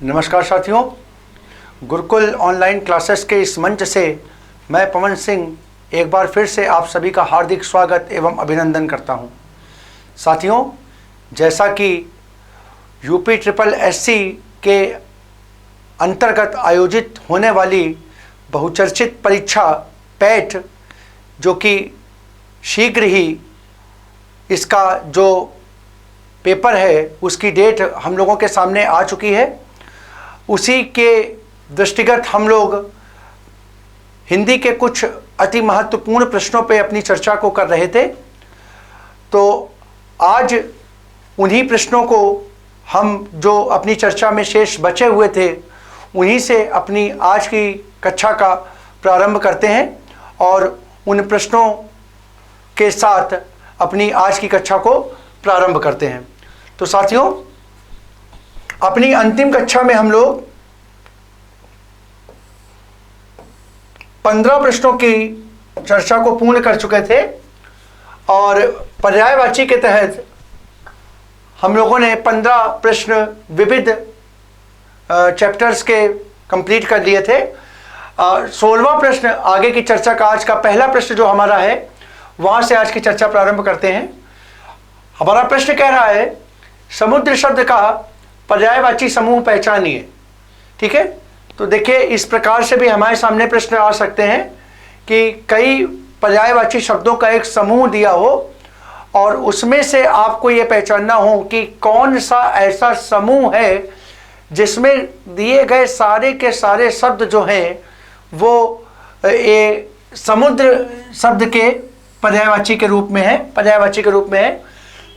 नमस्कार साथियों, Gurukul online classes के इस मंच से मैं पवन सिंह एक बार फिर से आप सभी का हार्दिक स्वागत एवं अभिनंदन करता हूं। साथियों, जैसा कि यूपी ट्रिपल एससी के अंतर्गत आयोजित होने वाली बहुचर्चित परीक्षा पैट, जो कि शीघ्र ही इसका जो पेपर है उसकी डेट हम लोगों के सामने आ चुकी है, उसी के दृष्टिगत हम लोग हिंदी के कुछ अति महत्वपूर्ण प्रश्नों पे अपनी चर्चा को कर रहे थे। तो आज उन्हीं प्रश्नों को हम जो अपनी चर्चा में शेष बचे हुए थे उन्हीं से अपनी आज की कक्षा का प्रारंभ करते हैं और उन प्रश्नों के साथ अपनी आज की कक्षा को प्रारंभ करते हैं। तो साथियों, अपनी अंतिम कक्षा में हम लोग 15 प्रश्नों की चर्चा को पूर्ण कर चुके थे और पर्यायवाची के तहत हम लोगों ने 15 प्रश्न विविध चैप्टर्स के कंप्लीट कर लिए थे। 16वां प्रश्न आगे की चर्चा का आज का पहला प्रश्न जो हमारा है वहां से आज की चर्चा प्रारंभ करते हैं। हमारा प्रश्न कह रहा है, समुद्र शब्द का पर्यायवाची समूह पहचानिए। ठीक है, तो देखिए इस प्रकार से भी हमारे सामने प्रश्न आ सकते हैं कि कई पर्यायवाची शब्दों का एक समूह दिया हो और उसमें से आपको ये पहचानना हो कि कौन सा ऐसा समूह है जिसमें दिए गए सारे के सारे शब्द जो हैं वो समुद्र शब्द के पर्यायवाची के रूप में है।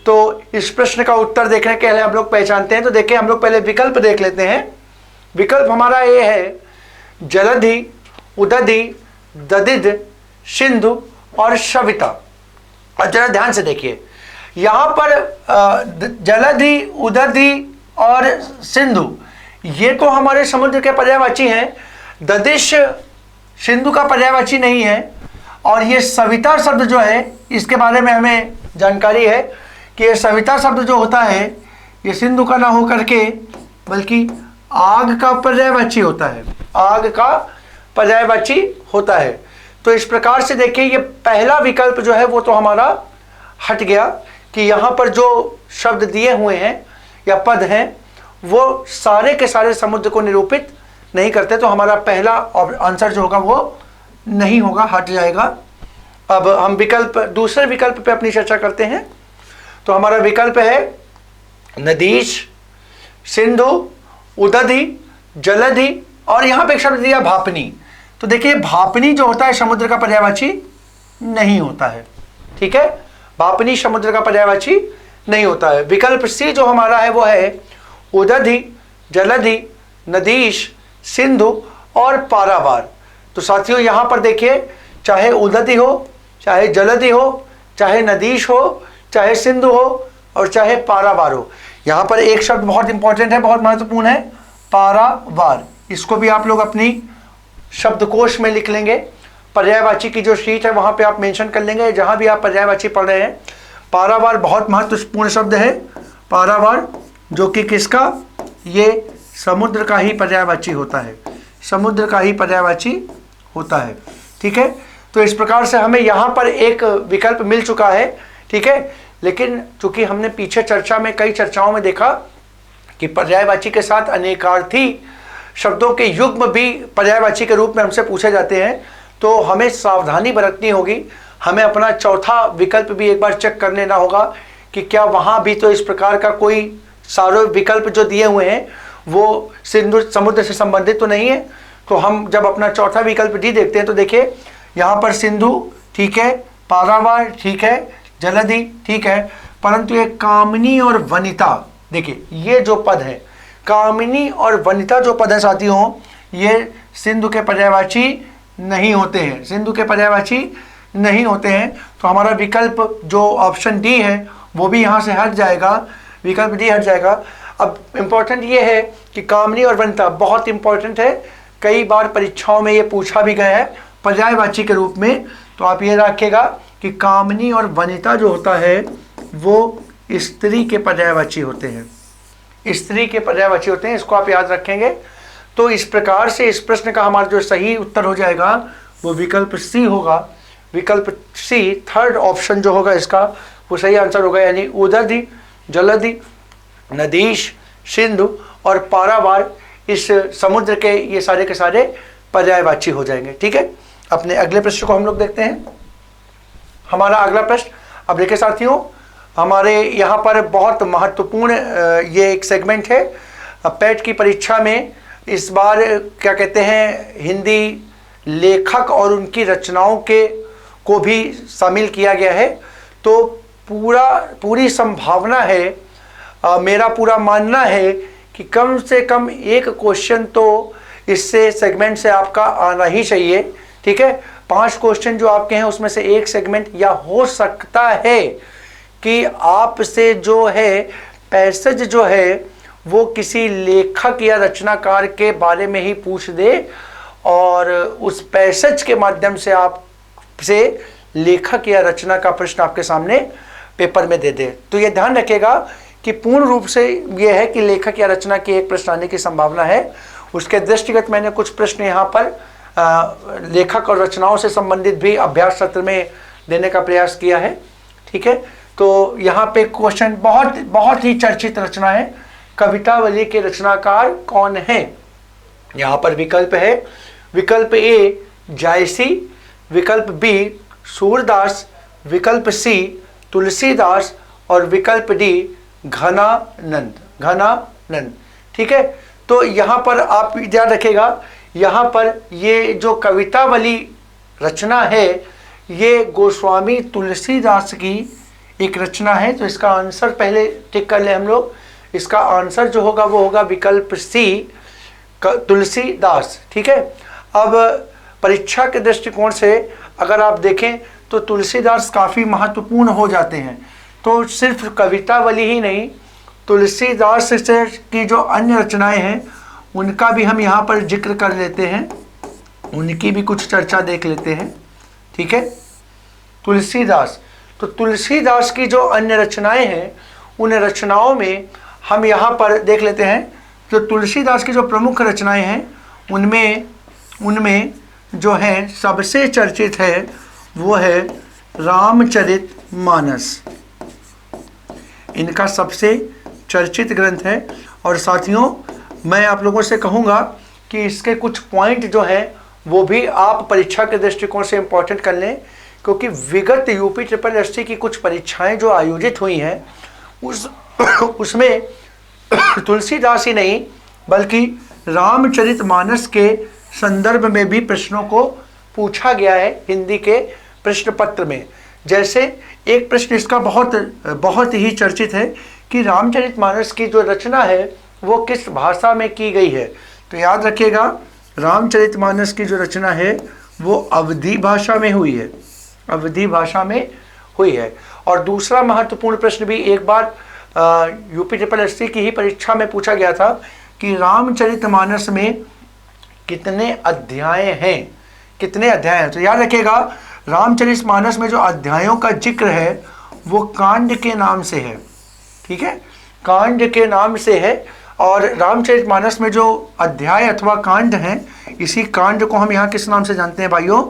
तो इस प्रश्न का उत्तर देखने के लिए हम लोग पहचानते हैं। तो देखिए, हम लोग पहले विकल्प देख लेते हैं। विकल्प हमारा ये है, जलधि, उदधि, दधिध, सिंधु और सविता। और जरा ध्यान से देखिए, यहाँ पर जलधि, उदधि और सिंधु ये तो हमारे समुद्र के पर्यायवाची हैं। दधिश सिंधु का पर्यायवाची नहीं है। और ये सविता शब्द जो है इसके बारे में हमें जानकारी है कि ये सविता शब्द जो होता है ये सिंधु का ना हो करके बल्कि आग का पर्यायवाची होता है। तो इस प्रकार से देखिए, ये पहला विकल्प जो है वो तो हमारा हट गया कि यहाँ पर जो शब्द दिए हुए हैं या पद हैं वो सारे के सारे समुद्र को निरूपित नहीं करते। तो हमारा पहला आंसर जो होगा वो नहीं होगा, हट जाएगा। अब हम दूसरे विकल्प पे अपनी चर्चा करते हैं। तो हमारा विकल्प है नदीश, सिंधु, उदधि, जलधि और यहाँ पे एक शब्द दिया भापनी। तो देखिए, भापनी जो होता है समुद्र का पर्यायवाची नहीं होता है। ठीक है, भापनी समुद्र का पर्यायवाची नहीं होता है। विकल्प सी जो हमारा है वो है उदधि, जलधि, नदीश, सिंधु और पारावार। तो साथियों, यहाँ पर देखिए, चाहे उदधि हो, चाहे जलधि हो, चाहे नदीश हो, चाहे सिंधु हो और चाहे पारावार हो, यहाँ पर एक शब्द बहुत इंपॉर्टेंट है, बहुत महत्वपूर्ण है, पारावार। इसको भी आप लोग अपनी शब्दकोश में लिख लेंगे। पर्यायवाची की जो शीट है वहाँ पे आप मेंशन कर लेंगे जहाँ भी आप पर्यायवाची पढ़ रहे हैं। पारावार बहुत महत्वपूर्ण शब्द है। पारावार जो कि किसका, ये समुद्र का ही पर्यायवाची होता है। ठीक है, तो इस प्रकार से हमें यहाँ पर एक विकल्प मिल चुका है। ठीक है, लेकिन चूंकि हमने पीछे चर्चा में कई चर्चाओं में देखा कि पर्यायवाची के साथ अनेकार्थी शब्दों के युग्म भी पर्यायवाची के रूप में हमसे पूछे जाते हैं, तो हमें सावधानी बरतनी होगी। हमें अपना चौथा विकल्प भी एक बार चेक कर लेना होगा कि क्या वहाँ भी तो इस प्रकार का कोई सारे विकल्प जो दिए हुए हैं वो सिंधु समुद्र से संबंधित तो नहीं है। तो हम जब अपना चौथा विकल्प डी देखते हैं तो देखिए, यहाँ पर सिंधु ठीक है, पारावार ठीक है, जलधि ठीक है, परंतु ये कामिनी और वनिता, देखिए ये जो पद है कामिनी और वनिता जो पद है साथियों, ये सिंधु के पर्यायवाची नहीं होते हैं। तो हमारा विकल्प जो ऑप्शन डी है वो भी यहाँ से हट जाएगा, विकल्प डी हट जाएगा। अब इम्पोर्टेंट ये है कि कामिनी और वनिता बहुत इंपॉर्टेंट है, कई बार परीक्षाओं में ये पूछा भी गया है पर्यायवाची के रूप में। तो आप ये रखिएगा कि कामिनी और वनिता जो होता है वो स्त्री के पर्यायवाची होते हैं। स्त्री के पर्यायवाची होते हैं, इसको आप याद रखेंगे। तो इस प्रकार से इस प्रश्न का हमारा जो सही उत्तर हो जाएगा वो विकल्प सी होगा। विकल्प सी, थर्ड ऑप्शन जो होगा इसका वो सही आंसर होगा, यानी उदधि, जलधि, नदीश, सिंधु और पारावार इस समुद्र के ये सारे के सारे पर्यायवाची हो जाएंगे। ठीक है, अपने अगले प्रश्न को हम लोग देखते हैं। हमारा अगला प्रश्न, अब देखिए साथियों, हमारे यहाँ पर बहुत महत्वपूर्ण ये एक सेगमेंट है। पैट की परीक्षा में इस बार क्या कहते हैं, हिंदी लेखक और उनकी रचनाओं के को भी शामिल किया गया है। तो पूरी संभावना है, मेरा पूरा मानना है कि कम से कम एक क्वेश्चन तो इससे सेगमेंट से आपका आना ही चाहिए। ठीक है, 5 क्वेश्चन जो आपके हैं उसमें से एक सेगमेंट, या हो सकता है कि आपसे जो है पैसेज जो है वो किसी लेखक या रचनाकार के बारे में ही पूछ दे और उस पैसेज के माध्यम से आपसे लेखक या रचना का प्रश्न आपके सामने पेपर में दे दे। तो ये ध्यान रखिएगा कि पूर्ण रूप से ये है कि लेखक या रचना की एक प्रश्न आने की संभावना है। उसके दृष्टिगत मैंने कुछ प्रश्न यहाँ पर लेखक और रचनाओं से संबंधित भी अभ्यास सत्र में देने का प्रयास किया है। ठीक है, तो यहाँ पे क्वेश्चन बहुत ही चर्चित रचना है, कवितावली के रचनाकार कौन है। यहाँ पर विकल्प है, विकल्प ए जायसी, विकल्प बी सूरदास, विकल्प सी तुलसीदास और विकल्प डी घनानंद। ठीक है, तो यहाँ पर आप याद रखेगा, यहाँ पर ये जो कवितावली रचना है ये गोस्वामी तुलसीदास की एक रचना है। तो इसका आंसर पहले टिक कर ले हम लोग। इसका आंसर जो होगा वो होगा विकल्प सी तुलसीदास। ठीक है, अब परीक्षा के दृष्टिकोण से अगर आप देखें तो तुलसीदास काफ़ी महत्वपूर्ण हो जाते हैं। तो सिर्फ कवितावली ही नहीं, तुलसीदास से की जो अन्य रचनाएं हैं उनका भी हम यहाँ पर जिक्र कर लेते हैं, उनकी भी कुछ चर्चा देख लेते हैं। ठीक है, तुलसीदास, तो तुलसीदास की जो अन्य रचनाएं हैं उन रचनाओं में हम यहाँ पर देख लेते हैं। जो तुलसीदास की जो प्रमुख रचनाएं हैं उनमें जो है सबसे चर्चित है वो है रामचरितमानस। इनका सबसे चर्चित ग्रंथ है। और साथियों, मैं आप लोगों से कहूँगा कि इसके कुछ पॉइंट जो हैं वो भी आप परीक्षा के दृष्टिकोण से इम्पोर्टेंट कर लें, क्योंकि विगत यूपी SSSC की कुछ परीक्षाएं जो आयोजित हुई हैं उसमें तुलसीदास ही नहीं बल्कि रामचरितमानस के संदर्भ में भी प्रश्नों को पूछा गया है हिंदी के प्रश्न पत्र में। जैसे एक प्रश्न इसका बहुत ही चर्चित है कि रामचरितमानस की जो रचना है वो किस भाषा में की गई है। तो याद रखिएगा, रामचरितमानस की जो रचना है वो अवधी भाषा में हुई है, अवधी भाषा में हुई है। और दूसरा महत्वपूर्ण प्रश्न भी एक बार यूपी SSSC की ही परीक्षा में पूछा गया था कि रामचरितमानस में कितने अध्याय हैं, कितने अध्याय हैं। तो याद रखिएगा, रामचरितमानस में जो अध्यायों का जिक्र है वो कांड के नाम से है। ठीक है, कांड के नाम से है। और रामचरितमानस में जो अध्याय अथवा कांड हैं, इसी कांड को हम यहाँ किस नाम से जानते हैं भाइयों?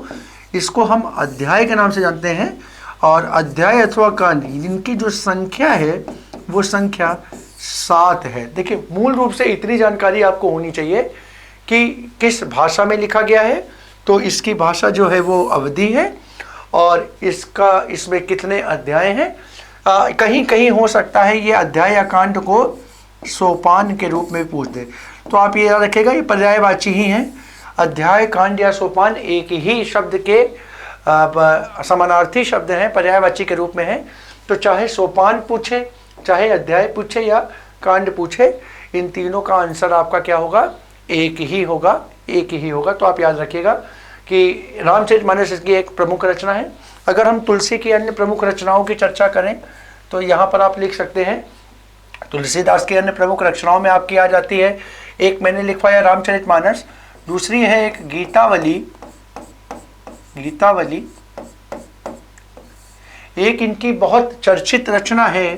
इसको हम अध्याय के नाम से जानते हैं। और अध्याय अथवा कांड, इनकी जो संख्या है वो संख्या 7 है। देखिए, मूल रूप से इतनी जानकारी आपको होनी चाहिए कि किस भाषा में लिखा गया है। तो इसकी भाषा जो है वो अवधी है और इसमें कितने अध्याय हैं। कहीं कहीं हो सकता है ये अध्याय या कांड को सोपान के रूप में पूछ दे। तो आप ये याद रखिएगा, ये पर्यायवाची ही हैं। अध्याय, कांड या सोपान एक ही शब्द के समानार्थी शब्द हैं, पर्यायवाची के रूप में हैं। तो चाहे सोपान पूछे, चाहे अध्याय पूछे या कांड पूछे, इन तीनों का आंसर आपका क्या होगा? एक ही होगा, एक ही होगा। तो आप याद रखिएगा कि रामचरितमानस इसकी एक प्रमुख रचना है। अगर हम तुलसी की अन्य प्रमुख रचनाओं की चर्चा करें तो यहाँ पर आप लिख सकते हैं, तुलसीदास की अन्य प्रमुख रचनाओं में आपकी आ जाती है, एक मैंने लिखवाया रामचरितमानस, दूसरी है एक गीतावली, एक इनकी बहुत चर्चित रचना है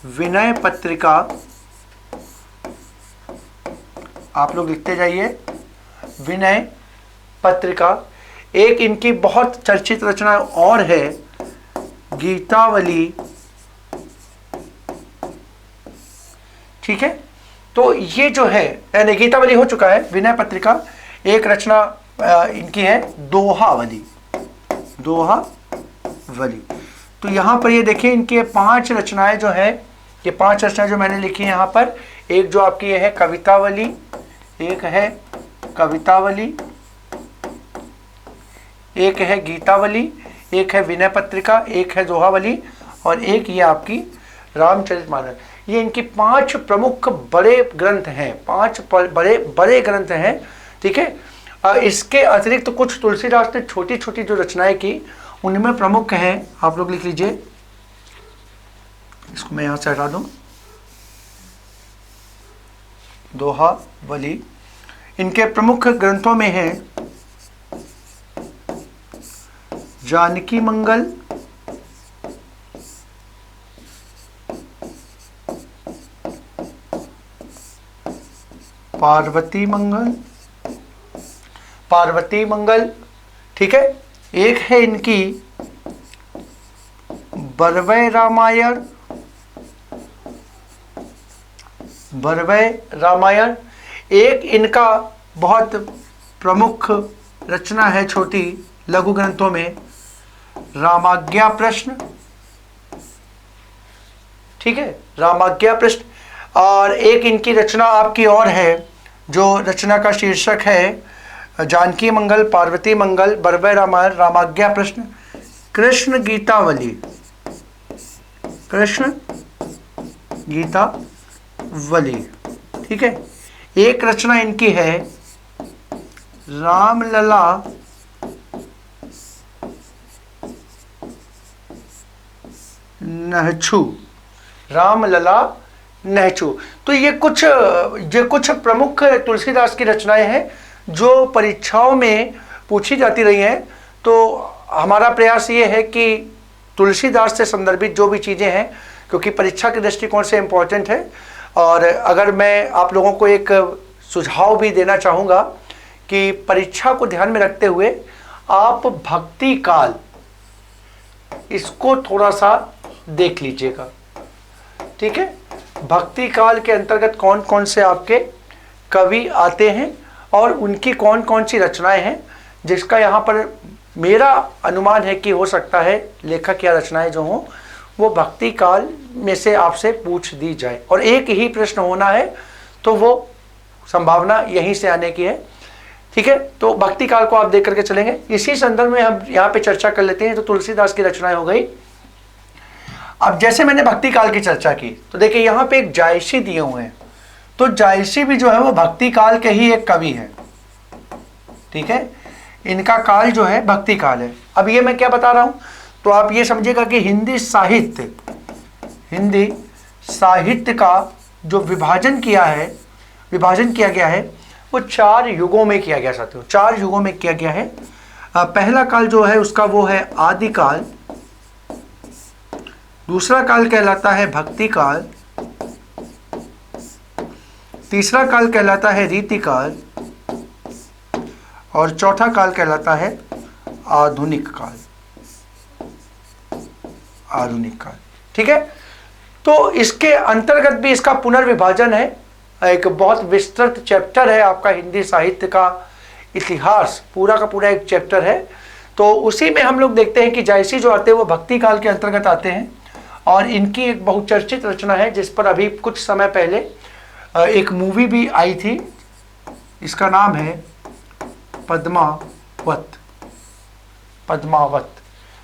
विनय पत्रिका, आप लोग लिखते जाइए, विनय पत्रिका। एक इनकी बहुत चर्चित रचना और है, गीतावली। ठीक है, तो ये जो है, यानी गीतावली हो चुका है, विनय पत्रिका। एक रचना इनकी है दोहावली, दोहावली। तो यहाँ पर ये देखिए इनके 5 रचनाएं जो है, ये 5 रचनाएं जो मैंने लिखी है यहाँ पर, एक जो आपकी ये है कवितावली, एक है कवितावली, एक है गीतावली, एक है विनय पत्रिका, एक है दोहावली, और एक ये आपकी रामचरितमानस। ये इनकी 5 प्रमुख बड़े ग्रंथ हैं, 5 बड़े बड़े ग्रंथ हैं। ठीक है, इसके अतिरिक्त तो कुछ तुलसीदास ने छोटी छोटी जो रचनाएं की, उनमें प्रमुख हैं, आप लोग लिख लीजिए, इसको मैं यहाँ से हटा दूँ, दोहावली। इनके प्रमुख ग्रंथों में है जानकी मंगल, पार्वती मंगल, पार्वती मंगल। ठीक है, एक है इनकी बरवै रामायण, बरवै रामायण। एक इनका बहुत प्रमुख रचना है छोटी लघु ग्रंथों में, रामाज्ञा प्रश्न। ठीक है, रामाज्ञा प्रश्न। और एक इनकी रचना आपकी और है, जो रचना का शीर्षक है जानकी मंगल, पार्वती मंगल, बरवै रामायण, रामाज्ञा प्रश्न, कृष्ण गीतावली, कृष्ण गीतावली। ठीक है, एक रचना इनकी है रामलला नहछु, रामलला नहछु। तो ये कुछ प्रमुख तुलसीदास की रचनाएं हैं जो परीक्षाओं में पूछी जाती रही हैं। तो हमारा प्रयास ये है कि तुलसीदास से संदर्भित जो भी चीज़ें हैं, क्योंकि परीक्षा के दृष्टिकोण से इम्पोर्टेंट है। और अगर मैं आप लोगों को एक सुझाव भी देना चाहूँगा कि परीक्षा को ध्यान में रखते हुए आप भक्ति काल इसको थोड़ा सा देख लीजिएगा। ठीक है, भक्ति काल के अंतर्गत कौन कौन से आपके कवि आते हैं और उनकी कौन कौन सी रचनाएं हैं, जिसका यहाँ पर मेरा अनुमान है कि हो सकता है लेखक या रचनाएं जो हों वो भक्ति काल में से आपसे पूछ दी जाए, और एक ही प्रश्न होना है तो वो संभावना यहीं से आने की है। ठीक है, तो भक्ति काल को आप देख करके चलेंगे। इसी संदर्भ में हम यहाँ पे चर्चा कर लेते हैं। तो तुलसीदास की रचनाएं हो गई। अब जैसे मैंने भक्ति काल की चर्चा की, तो देखिए यहाँ पे एक जायसी दिए हुए हैं, तो जायसी भी जो है वो भक्ति काल के ही एक कवि है। ठीक है, इनका काल जो है भक्ति काल है। अब ये मैं क्या बता रहा हूँ, तो आप ये समझिएगा कि हिंदी साहित्य का जो विभाजन किया गया है वो 4 युगों में किया गया साथियों, 4 युगों में किया गया है। पहला काल जो है उसका वो है आदिकाल, दूसरा काल कहलाता है भक्ति काल, तीसरा काल कहलाता है रीति काल, और चौथा काल कहलाता है आधुनिक काल। ठीक है, तो इसके अंतर्गत भी इसका पुनर्विभाजन है। एक बहुत विस्तृत चैप्टर है आपका हिंदी साहित्य का इतिहास, पूरा का पूरा एक चैप्टर है। तो उसी में हम लोग देखते हैं कि जायसी जो आते हैं वो भक्ति काल के अंतर्गत आते हैं, और इनकी एक बहुचर्चित रचना है जिस पर अभी कुछ समय पहले एक मूवी भी आई थी। इसका नाम है पद्मावत।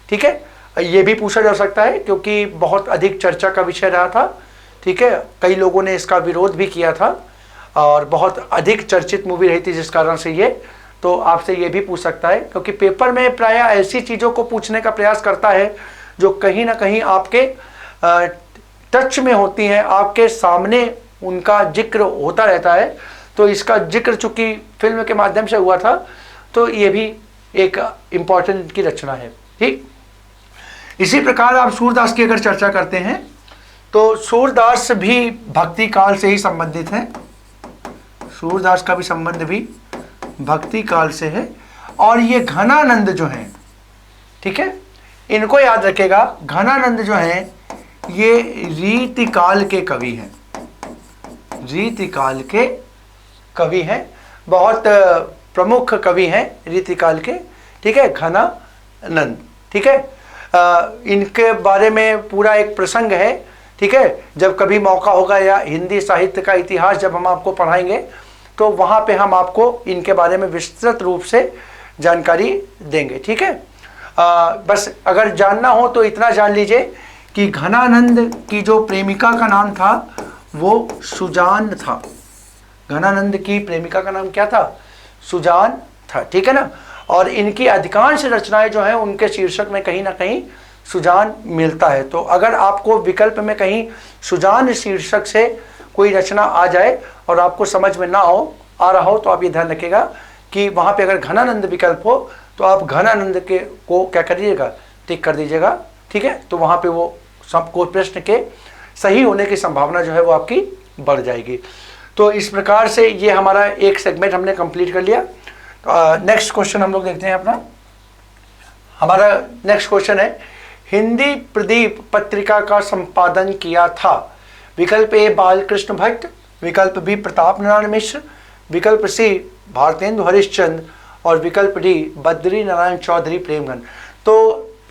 ठीक है, ये भी पूछा जा सकता है क्योंकि बहुत अधिक चर्चा का विषय रहा था। ठीक है, कई लोगों ने इसका विरोध भी किया था और बहुत अधिक चर्चित मूवी रही थी, जिस कारण से ये तो आपसे ये भी पूछ सकता है, क्योंकि पेपर में प्रायः ऐसी चीज़ों को पूछने का प्रयास करता है जो कहीं ना कहीं आपके टच में होती हैं, आपके सामने उनका जिक्र होता रहता है। तो इसका जिक्र चूँकि फिल्म के माध्यम से हुआ था, तो ये भी एक इम्पॉर्टेंट की रचना है। ठीक, इसी प्रकार आप सूरदास की अगर चर्चा करते हैं तो सूरदास भी भक्ति काल से ही संबंधित हैं। सूरदास का भी संबंध भी भक्ति काल से है। और ये घनानंद जो हैं, ठीक है, इनको याद रखेगा, घनानंद जो हैं ये रीतिकाल के कवि हैं, रीतिकाल के कवि हैं, बहुत प्रमुख कवि हैं रीतिकाल के, ठीक है, घनानंद, ठीक है। इनके बारे में पूरा एक प्रसंग है, ठीक है, जब कभी मौका होगा या हिंदी साहित्य का इतिहास जब हम आपको पढ़ाएंगे तो वहाँ पे हम आपको इनके बारे में विस्तृत रूप से जानकारी देंगे, ठीक है। बस अगर जानना हो तो इतना जान लीजिए कि घनानंद की जो प्रेमिका का नाम था वो सुजान था। घनानंद की प्रेमिका का नाम क्या था? सुजान था, ठीक है ना। और इनकी अधिकांश रचनाएं जो हैं उनके शीर्षक में कहीं ना कहीं सुजान मिलता है। तो अगर आपको विकल्प में कहीं सुजान शीर्षक से कोई रचना आ जाए और आपको समझ में ना आ रहा हो तो आप ये ध्यान रखिएगा कि वहाँ पे अगर घनानंद विकल्प हो तो आप घनानंद के को क्या करिएगा, टिक कर दीजिएगा, ठीक है। तो वहाँ पे वो सबको प्रश्न के सही होने की संभावना जो है वो आपकी बढ़ जाएगी। तो इस प्रकार से ये हमारा एक सेगमेंट हमने कंप्लीट कर लिया। नेक्स्ट क्वेश्चन हम लोग देखते हैं अपना। हमारा नेक्स्ट क्वेश्चन है, हिंदी प्रदीप पत्रिका का संपादन किया था। विकल्प ए बालकृष्ण भट्ट, विकल्प बी प्रताप नारायण मिश्र, विकल्प सी भारतेंदु हरिश्चंद्र और विकल्प डी बद्री नारायण चौधरी प्रेमघन। तो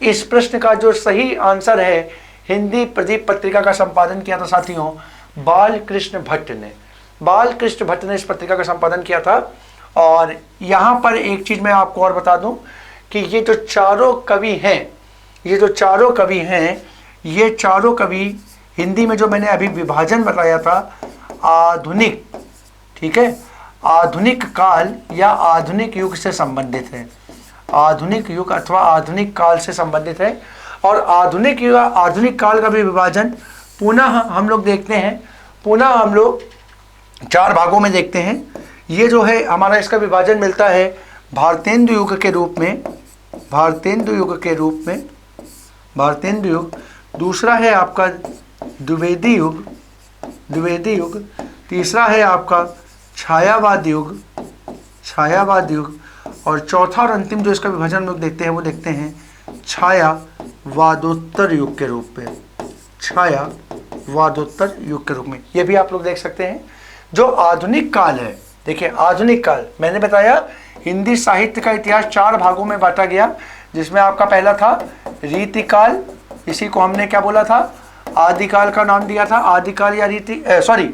इस प्रश्न का जो सही आंसर है, हिंदी प्रदीप पत्रिका का संपादन किया था साथियों बालकृष्ण भट्ट ने। बालकृष्ण भट्ट ने इस पत्रिका का संपादन किया था। और यहाँ पर एक चीज़ मैं आपको और बता दूं कि ये जो चारों कवि हैं, ये जो चारों कवि हैं, ये चारों कवि हिंदी में जो मैंने अभी विभाजन बताया था, आधुनिक, ठीक है, आधुनिक काल या आधुनिक युग से संबंधित है। आधुनिक युग अथवा आधुनिक काल से संबंधित है। और आधुनिक युग आधुनिक काल का भी विभाजन पुनः हम लोग देखते हैं, पुनः हम लोग 4 भागों में देखते हैं। ये जो है हमारा इसका विभाजन मिलता है भारतेंदु युग के रूप में, भारतेंदु युग के रूप में, भारतेंदु युग। दूसरा है आपका द्विवेदी युग, द्विवेदी युग। तीसरा है आपका छायावाद युग, छायावाद युग। और चौथा और अंतिम जो इसका विभाजन हम लोग देखते हैं वो देखते हैं छायावादोत्तर युग के रूप में, छायावादोत्तर युग के रूप में। ये भी आप लोग देख सकते हैं। जो आधुनिक काल है, देखिए आधुनिक काल मैंने बताया हिंदी साहित्य का इतिहास 4 भागों में बांटा गया, जिसमें आपका पहला था रीतिकाल, इसी को हमने क्या बोला था, आदिकाल का नाम दिया था, आदिकाल या रीति सॉरी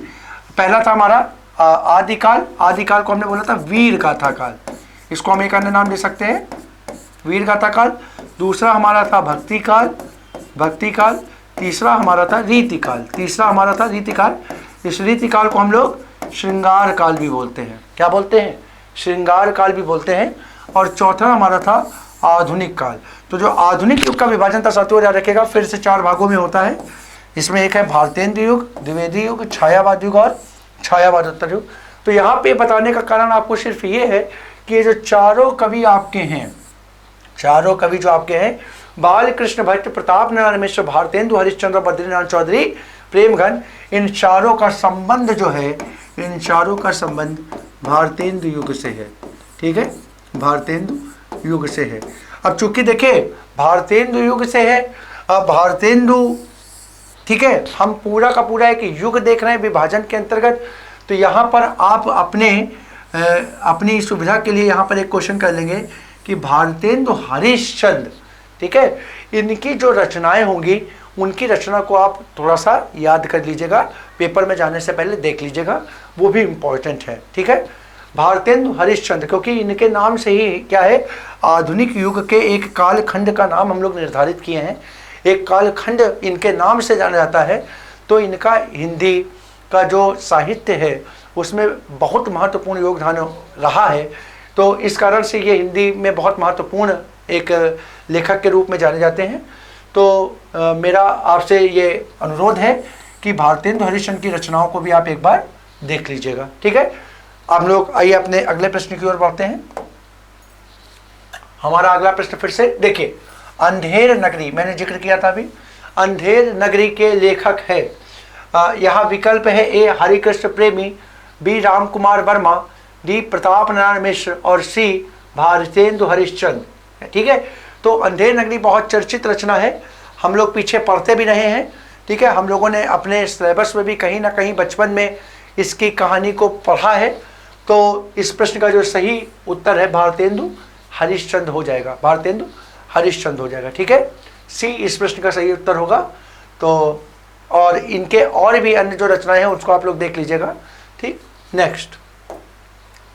पहला था हमारा आदिकाल, आदिकाल को हमने बोला था वीर गाथा काल, इसको हम एक अन्य नाम दे सकते हैं वीर गाथा काल। दूसरा हमारा था भक्ति काल, भक्ति काल। तीसरा हमारा था रीतिकाल, तीसरा हमारा था रीतिकाल। इस रीतिकाल को हम लोग श्रृंगार काल भी बोलते हैं। क्या बोलते हैं? श्रृंगार काल भी बोलते हैं। और चौथा हमारा था आधुनिक काल। तो जो आधुनिक युग का विभाजन था साथियों याद रखेगा फिर से 4 भागों में होता है। इसमें एक है भारतेंदु युग, द्विवेदी युग, छायावाद युग और छायावादोत्तर युग। तो यहाँ पे बताने का कारण आपको सिर्फ ये है कि ये जो चारों कवि आपके हैं, चारों कवि जो आपके हैं बालकृष्ण भट्ट, प्रताप नारायण मिश्र, भारतेंदु हरिश्चंद्र, बद्री नारायण चौधरी, प्रेमघन, इन चारों का संबंध जो है, इन चारों का संबंध भारतेंदु युग से है, ठीक है, भारतेंदु युग से है। अब चूंकि देखिए भारतेंदु युग से है, अब भारतेंदु, ठीक है, हम पूरा का पूरा एक युग देख रहे हैं विभाजन के अंतर्गत। तो यहाँ पर आप अपनी सुविधा के लिए यहाँ पर एक क्वेश्चन कर लेंगे कि भारतेंदु हरिश्चंद्र, ठीक है, इनकी जो रचनाएं होंगी उनकी रचना को आप थोड़ा सा याद कर लीजिएगा, पेपर में जाने से पहले देख लीजिएगा, वो भी इम्पोर्टेंट है, ठीक है। भारतेंदु हरिश्चंद्र, क्योंकि इनके नाम से ही क्या है, आधुनिक युग के एक कालखंड का नाम हम लोग निर्धारित किए हैं, एक कालखंड इनके नाम से जाना जाता है। तो इनका हिंदी का जो साहित्य है उसमें बहुत महत्वपूर्ण योगदान रहा है। तो इस कारण से ये हिंदी में बहुत महत्वपूर्ण एक लेखक के रूप में जाने जाते हैं। तो मेरा आपसे ये अनुरोध है कि भारतेंदु हरिश्चंद्र की रचनाओं को भी आप एक बार देख लीजिएगा, ठीक है। हम लोग आइए अपने अगले प्रश्न की ओर बढ़ते हैं। हमारा अगला प्रश्न फिर से देखिए, अंधेर नगरी, मैंने जिक्र किया था अभी, अंधेर नगरी के लेखक है, यहाँ विकल्प है ए हरिकृष्ण प्रेमी, बी राम कुमार वर्मा, डी प्रताप नारायण मिश्र और सी भारतेंदु हरिश्चंद्र। ठीक है, तो अंधेर नगरी बहुत चर्चित रचना है, हम लोग पीछे पढ़ते भी रहे हैं। ठीक है, हम लोगों ने अपने सिलेबस में भी कहीं ना कहीं बचपन में इसकी कहानी को पढ़ा है। तो इस प्रश्न का जो सही उत्तर है भारतेंदु हरिश्चंद्र हो जाएगा, भारतेंदु हरिश्चंद्र हो जाएगा। ठीक है, सी इस प्रश्न का सही उत्तर होगा। तो और इनके और भी अन्य जो रचनाएं हैं उसको आप लोग देख लीजिएगा। ठीक, नेक्स्ट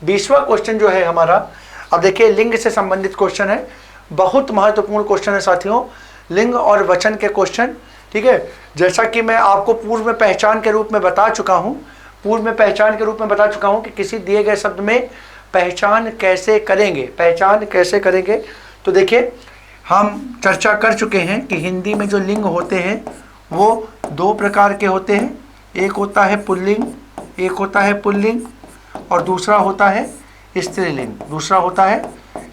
20वां क्वेश्चन जो है हमारा, अब देखिए लिंग से संबंधित क्वेश्चन है, बहुत महत्वपूर्ण क्वेश्चन है साथियों, लिंग और वचन के क्वेश्चन। ठीक है, जैसा कि मैं आपको पूर्व में पहचान के रूप में बता चुका हूँ, कि किसी दिए गए शब्द में पहचान कैसे करेंगे, तो देखिए हम चर्चा कर चुके हैं कि हिंदी में जो लिंग होते हैं वो 2 प्रकार के होते हैं, एक होता है पुल्लिंग, और दूसरा होता है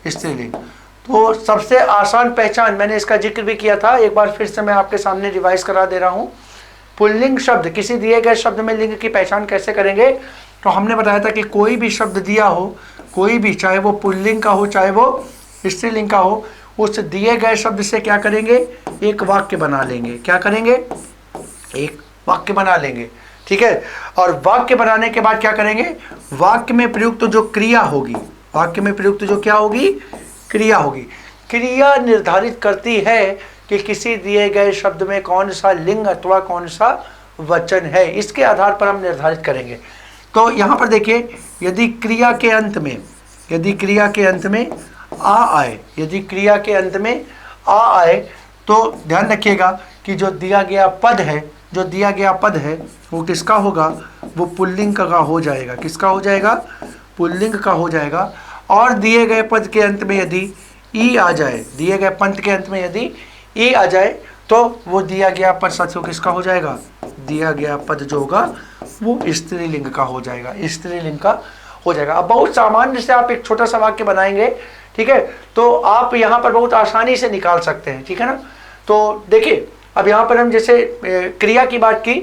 स्त्रीलिंग। तो सबसे आसान पहचान, मैंने इसका जिक्र भी किया था, एक बार फिर से मैं आपके सामने रिवाइज करा दे रहा हूँ। पुल्लिंग शब्द, किसी दिए गए शब्द में लिंग की पहचान कैसे करेंगे, तो हमने बताया था कि कोई भी शब्द दिया हो, कोई भी, चाहे वो पुल्लिंग का हो चाहे वो स्त्रीलिंग का हो, उस दिए गए शब्द से क्या करेंगे, एक वाक्य बना लेंगे। क्या करेंगे, एक वाक्य बना लेंगे। ठीक है, और वाक्य बनाने के बाद क्या करेंगे, वाक्य में प्रयुक्त जो क्रिया होगी, क्रिया निर्धारित करती है कि किसी दिए गए शब्द में कौन सा लिंग अथवा कौन सा वचन है, इसके आधार पर हम निर्धारित करेंगे। तो यहाँ पर देखिए, यदि क्रिया के अंत में आ आए, तो ध्यान रखिएगा कि जो दिया गया पद है वो किसका होगा, वो पुल्लिंग का हो जाएगा। किसका हो जाएगा, पुल्लिंग का हो जाएगा। और दिए गए पद के अंत में यदि ई आ जाए, तो वो दिया गया पद साथियों किसका हो जाएगा, दिया गया पद जो होगा वो स्त्रीलिंग का हो जाएगा, अब बहुत सामान्य से आप एक छोटा सा वाक्य बनाएंगे। ठीक है, तो आप यहाँ पर बहुत आसानी से निकाल सकते हैं। ठीक है ना, तो देखिए अब यहाँ पर हम जैसे क्रिया की बात की,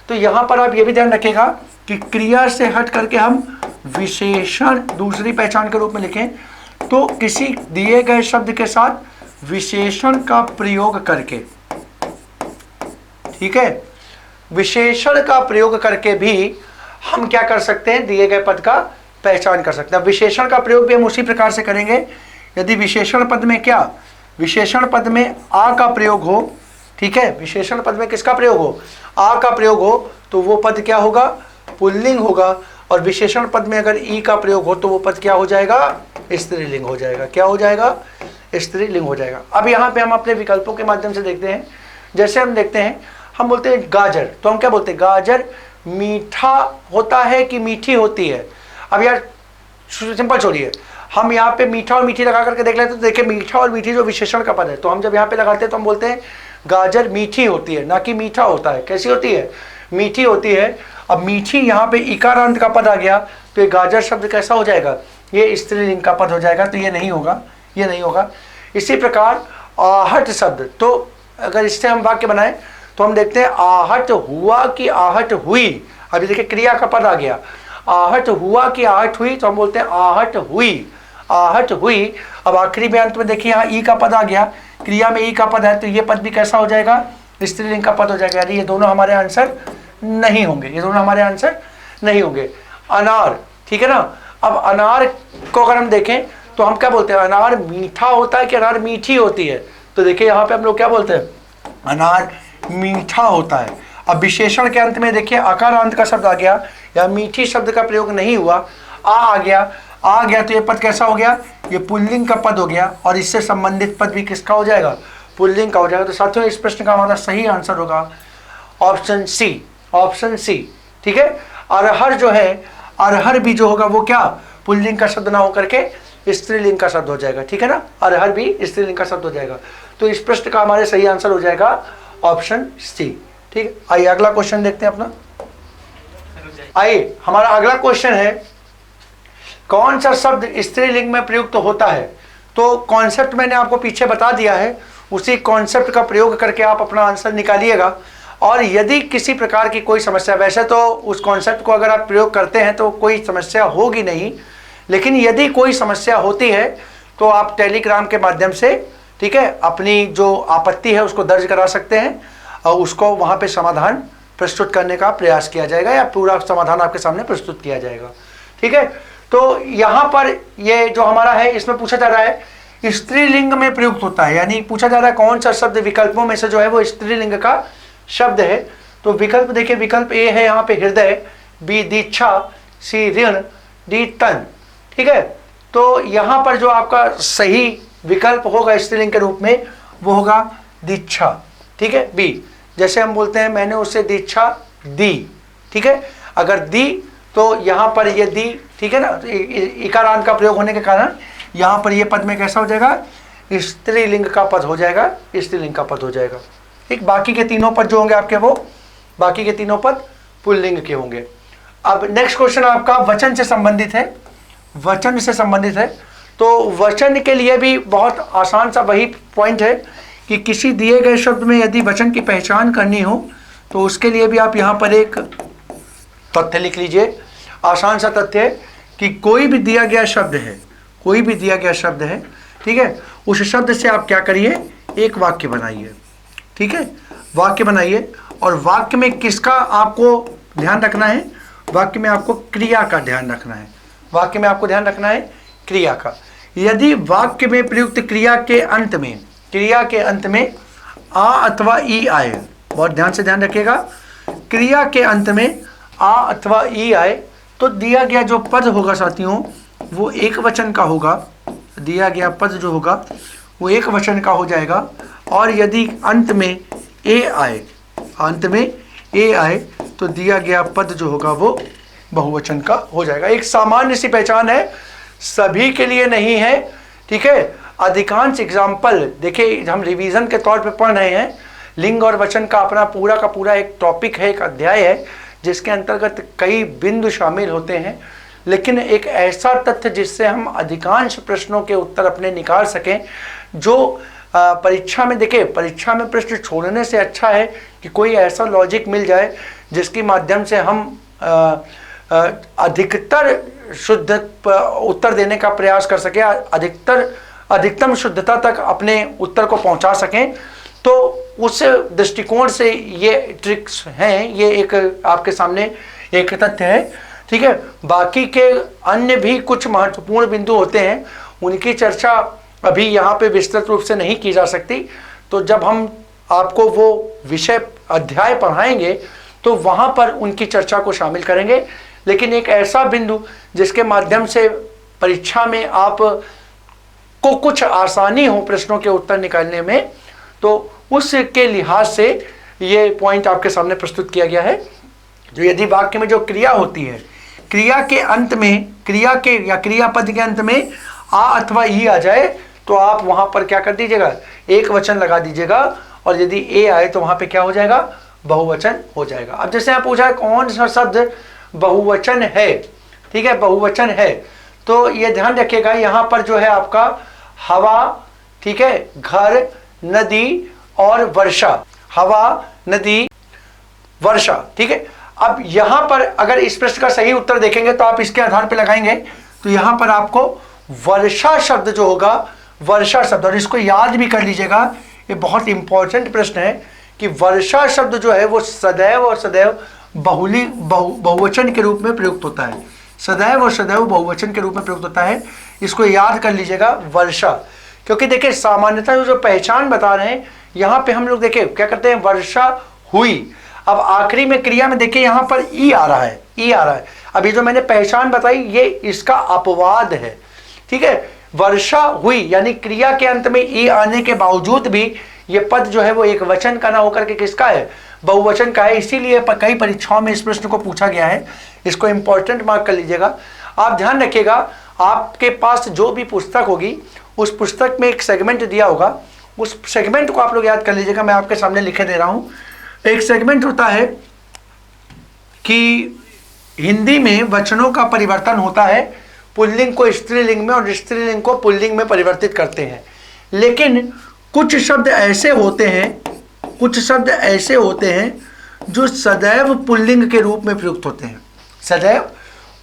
तो यहाँ पर आप ये भी ध्यान रखिएगा कि क्रिया से हट करके हम विशेषण दूसरी पहचान के रूप में लिखें, तो किसी दिए गए शब्द के साथ विशेषण का प्रयोग करके, ठीक है, विशेषण का प्रयोग करके भी हम क्या कर सकते हैं, दिए गए पद का पहचान कर सकते हैं। विशेषण का प्रयोग भी हम उसी प्रकार से करेंगे। यदि विशेषण पद में आ का प्रयोग हो, ठीक है, विशेषण पद में किसका प्रयोग हो, आ का प्रयोग हो, तो वो पद क्या होगा, पुल्लिंग होगा। और विशेषण पद में अगर ई का प्रयोग हो तो वो पद क्या हो जाएगा, स्त्रीलिंग हो जाएगा। क्या हो जाएगा, स्त्रीलिंग हो जाएगा। अब यहाँ पे हम अपने विकल्पों के माध्यम से देखते हैं। जैसे हम देखते हैं, हम बोलते हैं गाजर, तो हम क्या बोलते हैं, गाजर मीठा होता है कि मीठी होती है। अब यार सिंपल छोड़िए, हम यहाँ पे मीठा और मीठी लगा करके देख लेते हैं, तो देखिए मीठा और मीठी जो विशेषण का पद है, तो हम जब यहाँ पे लगाते हैं तो हम बोलते हैं गाजर मीठी होती है, ना कि मीठा होता है। कैसी होती है, मीठी होती है। अब मीठी यहाँ पे इकारांत का पद आ गया, तो ये गाजर शब्द कैसा हो जाएगा, ये स्त्रीलिंग का पद हो जाएगा, तो ये नहीं होगा। इसी प्रकार आहट शब्द, तो अगर इससे हम वाक्य बनाएं तो हम देखते हैं आहट हुआ कि आहट हुई। अभी देखिए क्रिया का पद आ गया, आहट हुआ कि आहट हुई, तो हम बोलते हैं आहट हुई। अब आखिरी में अंत में देखिए यहाँ ई का पद आ गया, क्रिया में ई का पद है, तो ये पद भी कैसा हो जाएगा, स्त्रीलिंग का पद हो जाएगा। यानी ये दोनों हमारे आंसर नहीं होंगे, अनार, ठीक है ना। अब अनार को अगर हम देखें तो हम क्या बोलते हैं, अनार मीठा होता है कि अनार मीठी होती है, तो देखिए यहाँ पे हम लोग क्या बोलते हैं, अनार मीठा होता है। अब विशेषण के अंत में देखिए अकारांत का शब्द आ गया, या मीठी शब्द का प्रयोग नहीं हुआ, आ गया, तो ये पद कैसा हो गया, ये पुल्लिंग का पद हो गया, और इससे संबंधित पद भी किसका हो जाएगा, पुल्लिंग का हो जाएगा। तो साथियों इस प्रश्न का हमारा सही आंसर होगा ऑप्शन सी, ठीक है। अरहर जो है, अरहर भी जो होगा वो क्या, पुल्लिंग का शब्द ना होकर के स्त्रीलिंग का शब्द हो जाएगा, ठीक है ना, अरहर भी स्त्रीलिंग का शब्द हो जाएगा। तो इस प्रश्न का हमारे सही आंसर हो जाएगा ऑप्शन सी, ठीक है। आइए अगला क्वेश्चन देखते हैं अपना। आइए हमारा अगला क्वेश्चन है, कौन सा शब्द स्त्रीलिंग में प्रयुक्त होता है। तो कॉन्सेप्ट मैंने आपको पीछे बता दिया है, उसी कॉन्सेप्ट का प्रयोग करके आप अपना आंसर निकालिएगा। और यदि किसी प्रकार की कोई समस्या, वैसे तो उस कॉन्सेप्ट को अगर आप प्रयोग करते हैं तो कोई समस्या होगी नहीं, लेकिन यदि कोई समस्या होती है तो आप टेलीग्राम के माध्यम से, ठीक है, अपनी जो आपत्ति है उसको दर्ज करा सकते हैं और उसको वहाँ पे समाधान प्रस्तुत करने का प्रयास किया जाएगा या पूरा समाधान आपके सामने प्रस्तुत किया जाएगा। ठीक है, तो यहाँ पर ये जो हमारा है इसमें पूछा जा रहा है स्त्रीलिंग में प्रयुक्त होता है, यानी पूछा जा रहा है कौन सा शब्द विकल्पों में से जो है वो स्त्रीलिंग का शब्द है। तो विकल्प देखिए, विकल्प ए है यहाँ पे हृदय, बी दीक्षा, सी ऋण, डी तन। ठीक है, तो यहाँ पर जो आपका सही विकल्प होगा स्त्रीलिंग के रूप में वो होगा दीक्षा। ठीक है, बी, जैसे हम बोलते हैं मैंने उसे दीक्षा दी। ठीक है, अगर दी तो यहाँ पर ये दी, ठीक है ना, इकारांत का प्रयोग होने के कारण यहाँ पर ये पद में कैसा हो जाएगा, स्त्रीलिंग का पद हो जाएगा, स्त्रीलिंग का पद हो जाएगा। ठीक, बाकी के तीनों पद जो होंगे आपके वो बाकी के तीनों पद पुल्लिंग के होंगे। अब नेक्स्ट क्वेश्चन आपका वचन से संबंधित है, वचन से संबंधित है। तो वचन के लिए भी बहुत आसान सा वही पॉइंट है कि किसी दिए गए शब्द में यदि वचन की पहचान करनी हो तो उसके लिए भी आप यहाँ पर एक तथ्य लिख लीजिए। आसान सा तथ्य है कि कोई भी दिया गया शब्द है, कोई भी दिया गया शब्द है, ठीक है, उस शब्द से आप क्या करिए, एक वाक्य बनाइए। ठीक है, वाक्य बनाइए और वाक्य में किसका आपको ध्यान रखना है, वाक्य में आपको क्रिया का ध्यान रखना है, वाक्य में आपको ध्यान रखना है क्रिया का। यदि वाक्य में प्रयुक्त क्रिया के अंत में, क्रिया के अंत में आ अथवा ई आए, बहुत ध्यान से ध्यान रखिएगा, क्रिया के अंत में आ अथवा ई आए तो दिया गया जो पद होगा साथियों वो एक वचन का होगा, दिया गया पद जो होगा वो एक वचन का हो जाएगा। और यदि अंत में ए आए, अंत में ए आए तो दिया गया पद जो होगा वो बहुवचन का हो जाएगा। एक सामान्य सी पहचान है, सभी के लिए नहीं है। ठीक है, अधिकांश एग्जाम्पल देखिए, हम रिवीजन के तौर पे पढ़ रहे हैं, लिंग और वचन का अपना पूरा का पूरा एक टॉपिक है, एक अध्याय है जिसके अंतर्गत कई बिंदु शामिल होते हैं, लेकिन एक ऐसा तथ्य जिससे हम अधिकांश प्रश्नों के उत्तर अपने निकाल सकें, जो परीक्षा में देखिए, परीक्षा में प्रश्न छोड़ने से अच्छा है कि कोई ऐसा लॉजिक मिल जाए जिसके माध्यम से हम अधिकतर शुद्ध उत्तर देने का प्रयास कर सकें, अधिकतम शुद्धता तक अपने उत्तर को पहुंचा सकें। तो उस दृष्टिकोण से ये ट्रिक्स हैं, ये एक आपके सामने एक तथ्य है। ठीक है, बाकी के अन्य भी कुछ महत्वपूर्ण बिंदु होते हैं, उनकी चर्चा अभी यहाँ पे विस्तृत रूप से नहीं की जा सकती। तो जब हम आपको वो विषय अध्याय पढ़ाएंगे तो वहाँ पर उनकी चर्चा को शामिल करेंगे। लेकिन एक ऐसा बिंदु जिसके माध्यम से परीक्षा में आप को कुछ आसानी हो प्रश्नों के उत्तर निकालने में, तो उसके लिहाज से ये पॉइंट आपके सामने प्रस्तुत किया गया है। जो यदि वाक्य में जो क्रिया होती है, क्रिया के अंत में, क्रिया के या क्रियापद के अंत में आ अथवा ई आ जाए तो आप वहां पर क्या कर दीजिएगा, एक वचन लगा दीजिएगा, और यदि ए आए तो वहां पे क्या हो जाएगा, बहुवचन हो जाएगा। अब जैसे आप पूछा कौन सा शब्द बहुवचन है, ठीक है, बहुवचन है, तो ये ध्यान रखिएगा यहाँ पर जो है आपका हवा, ठीक है, घर, नदी और वर्षा, हवा, नदी, वर्षा। ठीक है, अब यहाँ पर अगर इस प्रश्न का सही उत्तर देखेंगे तो आप इसके आधार पर लगाएंगे तो यहाँ पर आपको वर्षा शब्द जो होगा, वर्षा शब्द, और इसको याद भी कर लीजिएगा, ये बहुत इंपॉर्टेंट प्रश्न है कि वर्षा शब्द जो है वो सदैव और सदैव बहुवचन के रूप में प्रयुक्त होता है, सदैव और सदैव बहुवचन के रूप में प्रयुक्त होता है। इसको याद कर लीजिएगा वर्षा, क्योंकि देखिए सामान्यतः जो पहचान बता रहे हैं यहाँ पे हम लोग देखिए क्या करते हैं, वर्षा हुई। अब आखिरी में क्रिया में देखिए यहाँ पर ई आ रहा है, ई आ रहा है। अभी जो मैंने पहचान बताई ये इसका अपवाद है। ठीक है, वर्षा हुई यानी क्रिया के अंत में ई आने के बावजूद भी ये पद जो है वो एक वचन का ना होकर के किसका है, बहुवचन का है। इसीलिए कई परीक्षाओं में इस प्रश्न को पूछा गया है, इसको इंपॉर्टेंट मार्क कर लीजिएगा। आप ध्यान रखिएगा, आपके पास जो भी पुस्तक होगी उस पुस्तक में एक सेगमेंट दिया होगा, उस सेगमेंट को आप लोग याद कर लीजिएगा। मैं आपके सामने लिखे दे रहा हूं, एक सेगमेंट होता है कि हिंदी में वचनों का परिवर्तन होता है, पुल्लिंग को स्त्रीलिंग में और स्त्रीलिंग को पुल्लिंग में परिवर्तित करते हैं। लेकिन कुछ शब्द ऐसे होते हैं, कुछ शब्द ऐसे होते हैं जो सदैव पुल्लिंग के रूप में प्रयुक्त होते हैं, सदैव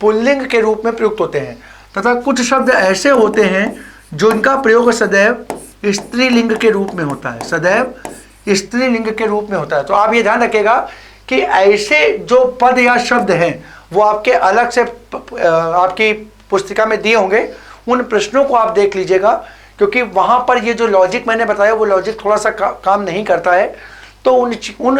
पुल्लिंग के रूप में प्रयुक्त होते हैं, तथा कुछ शब्द ऐसे होते हैं जो इनका प्रयोग सदैव स्त्रीलिंग के रूप में होता है, सदैव स्त्रीलिंग के रूप में होता है। तो आप ये ध्यान रखिएगा कि ऐसे जो पद या शब्द हैं वो आपके अलग से आपकी पुस्तिका में दिए होंगे, उन प्रश्नों को आप देख लीजिएगा, क्योंकि वहाँ पर ये जो लॉजिक मैंने बताया वो लॉजिक थोड़ा सा काम नहीं करता है। तो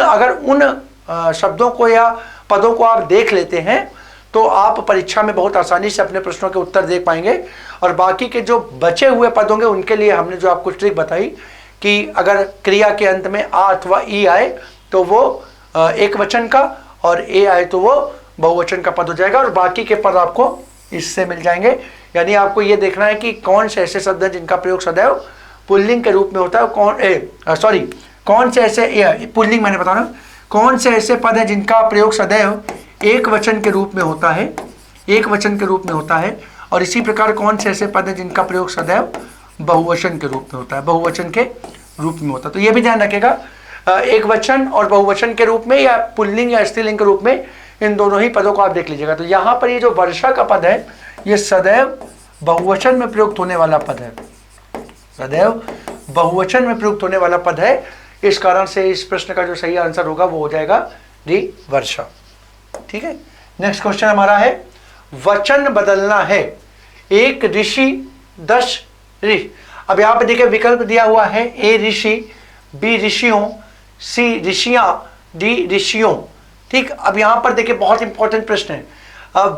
अगर उन शब्दों को या पदों को आप देख लेते हैं तो आप परीक्षा में बहुत आसानी से अपने प्रश्नों के उत्तर देख पाएंगे। और बाकी के जो बचे हुए पद होंगे उनके लिए हमने जो आपको ट्रिक बताई कि अगर क्रिया के अंत में आ अथवा ई आए तो वो एक वचन का, और ए आए तो वो बहुवचन का पद हो जाएगा, और बाकी के पद आपको इससे मिल जाएंगे। यानी आपको ये देखना है कि कौन से ऐसे शब्द हैं जिनका प्रयोग सदैव पुल्लिंग के रूप में होता है, कौन से ऐसे पुल्लिंग मैंने बताया, कौन से ऐसे पद हैं जिनका प्रयोग सदैव एक वचन के रूप में होता है, एक वचन के रूप में होता है, और इसी प्रकार कौन से ऐसे पद हैं जिनका प्रयोग सदैव बहुवचन के रूप में होता है, बहुवचन के रूप में होता है। तो ये भी ध्यान रखिएगा, एक वचन और बहुवचन के रूप में या पुल्लिंग या स्त्रीलिंग के रूप में, इन दोनों ही पदों को आप देख लीजिएगा। तो यहाँ पर ये जो वर्षा का पद है ये सदैव बहुवचन में प्रयुक्त होने वाला पद है, सदैव बहुवचन में प्रयुक्त होने वाला पद है। इस कारण से इस प्रश्न का जो सही आंसर होगा वो हो जाएगा डी वर्षा। ठीक है, नेक्स्ट क्वेश्चन हमारा है, वचन बदलना है, एक ऋषि 10 ऋषि। अब यहाँ पे देखिए विकल्प दिया हुआ है, ए ऋषि, बी ऋषियों, सी ऋषियां, डी ऋषियों। ठीक, अब यहाँ पर देखिए बहुत इंपॉर्टेंट प्रश्न है।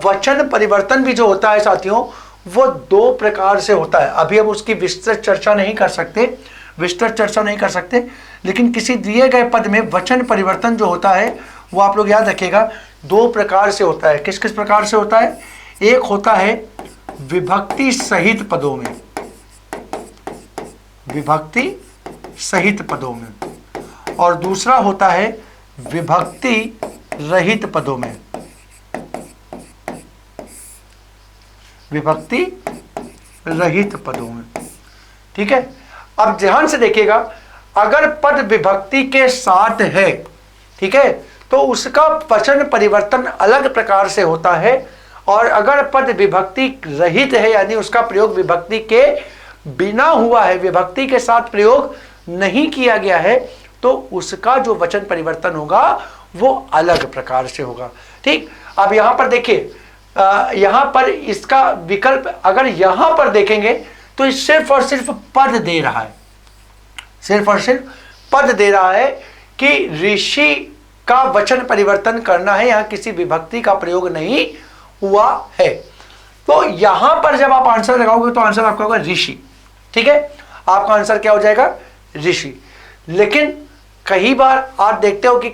वचन परिवर्तन भी जो होता है साथियों वो 2 प्रकार से होता है। अभी हम उसकी विस्तृत चर्चा नहीं कर सकते, लेकिन किसी दिए गए पद में वचन परिवर्तन जो होता है वो आप लोग याद रखिएगा 2 प्रकार से होता है। किस किस प्रकार से होता है? एक होता है विभक्ति सहित पदों में, विभक्ति सहित पदों में, और दूसरा होता है विभक्ति रहित पदों में, विभक्ति रहित पदों में। ठीक है, अब ध्यान से देखिएगा, अगर पद विभक्ति के साथ है, ठीक है, तो उसका वचन परिवर्तन अलग प्रकार से होता है, और अगर पद विभक्ति रहित है यानी उसका प्रयोग विभक्ति के बिना हुआ है, विभक्ति के साथ प्रयोग नहीं किया गया है, तो उसका जो वचन परिवर्तन होगा वो अलग प्रकार से होगा। ठीक, अब यहां पर देखिए, यहां पर इसका विकल्प अगर यहां पर देखेंगे तो सिर्फ और सिर्फ पद दे रहा है, सिर्फ और सिर्फ पद दे रहा है कि ऋषि का वचन परिवर्तन करना है, यहां किसी विभक्ति का प्रयोग नहीं हुआ है। तो यहां पर जब आप आंसर लगाओगे तो आंसर आपका होगा ऋषि। ठीक है, आपका आंसर क्या हो जाएगा? ऋषि। लेकिन कई बार आप देखते हो कि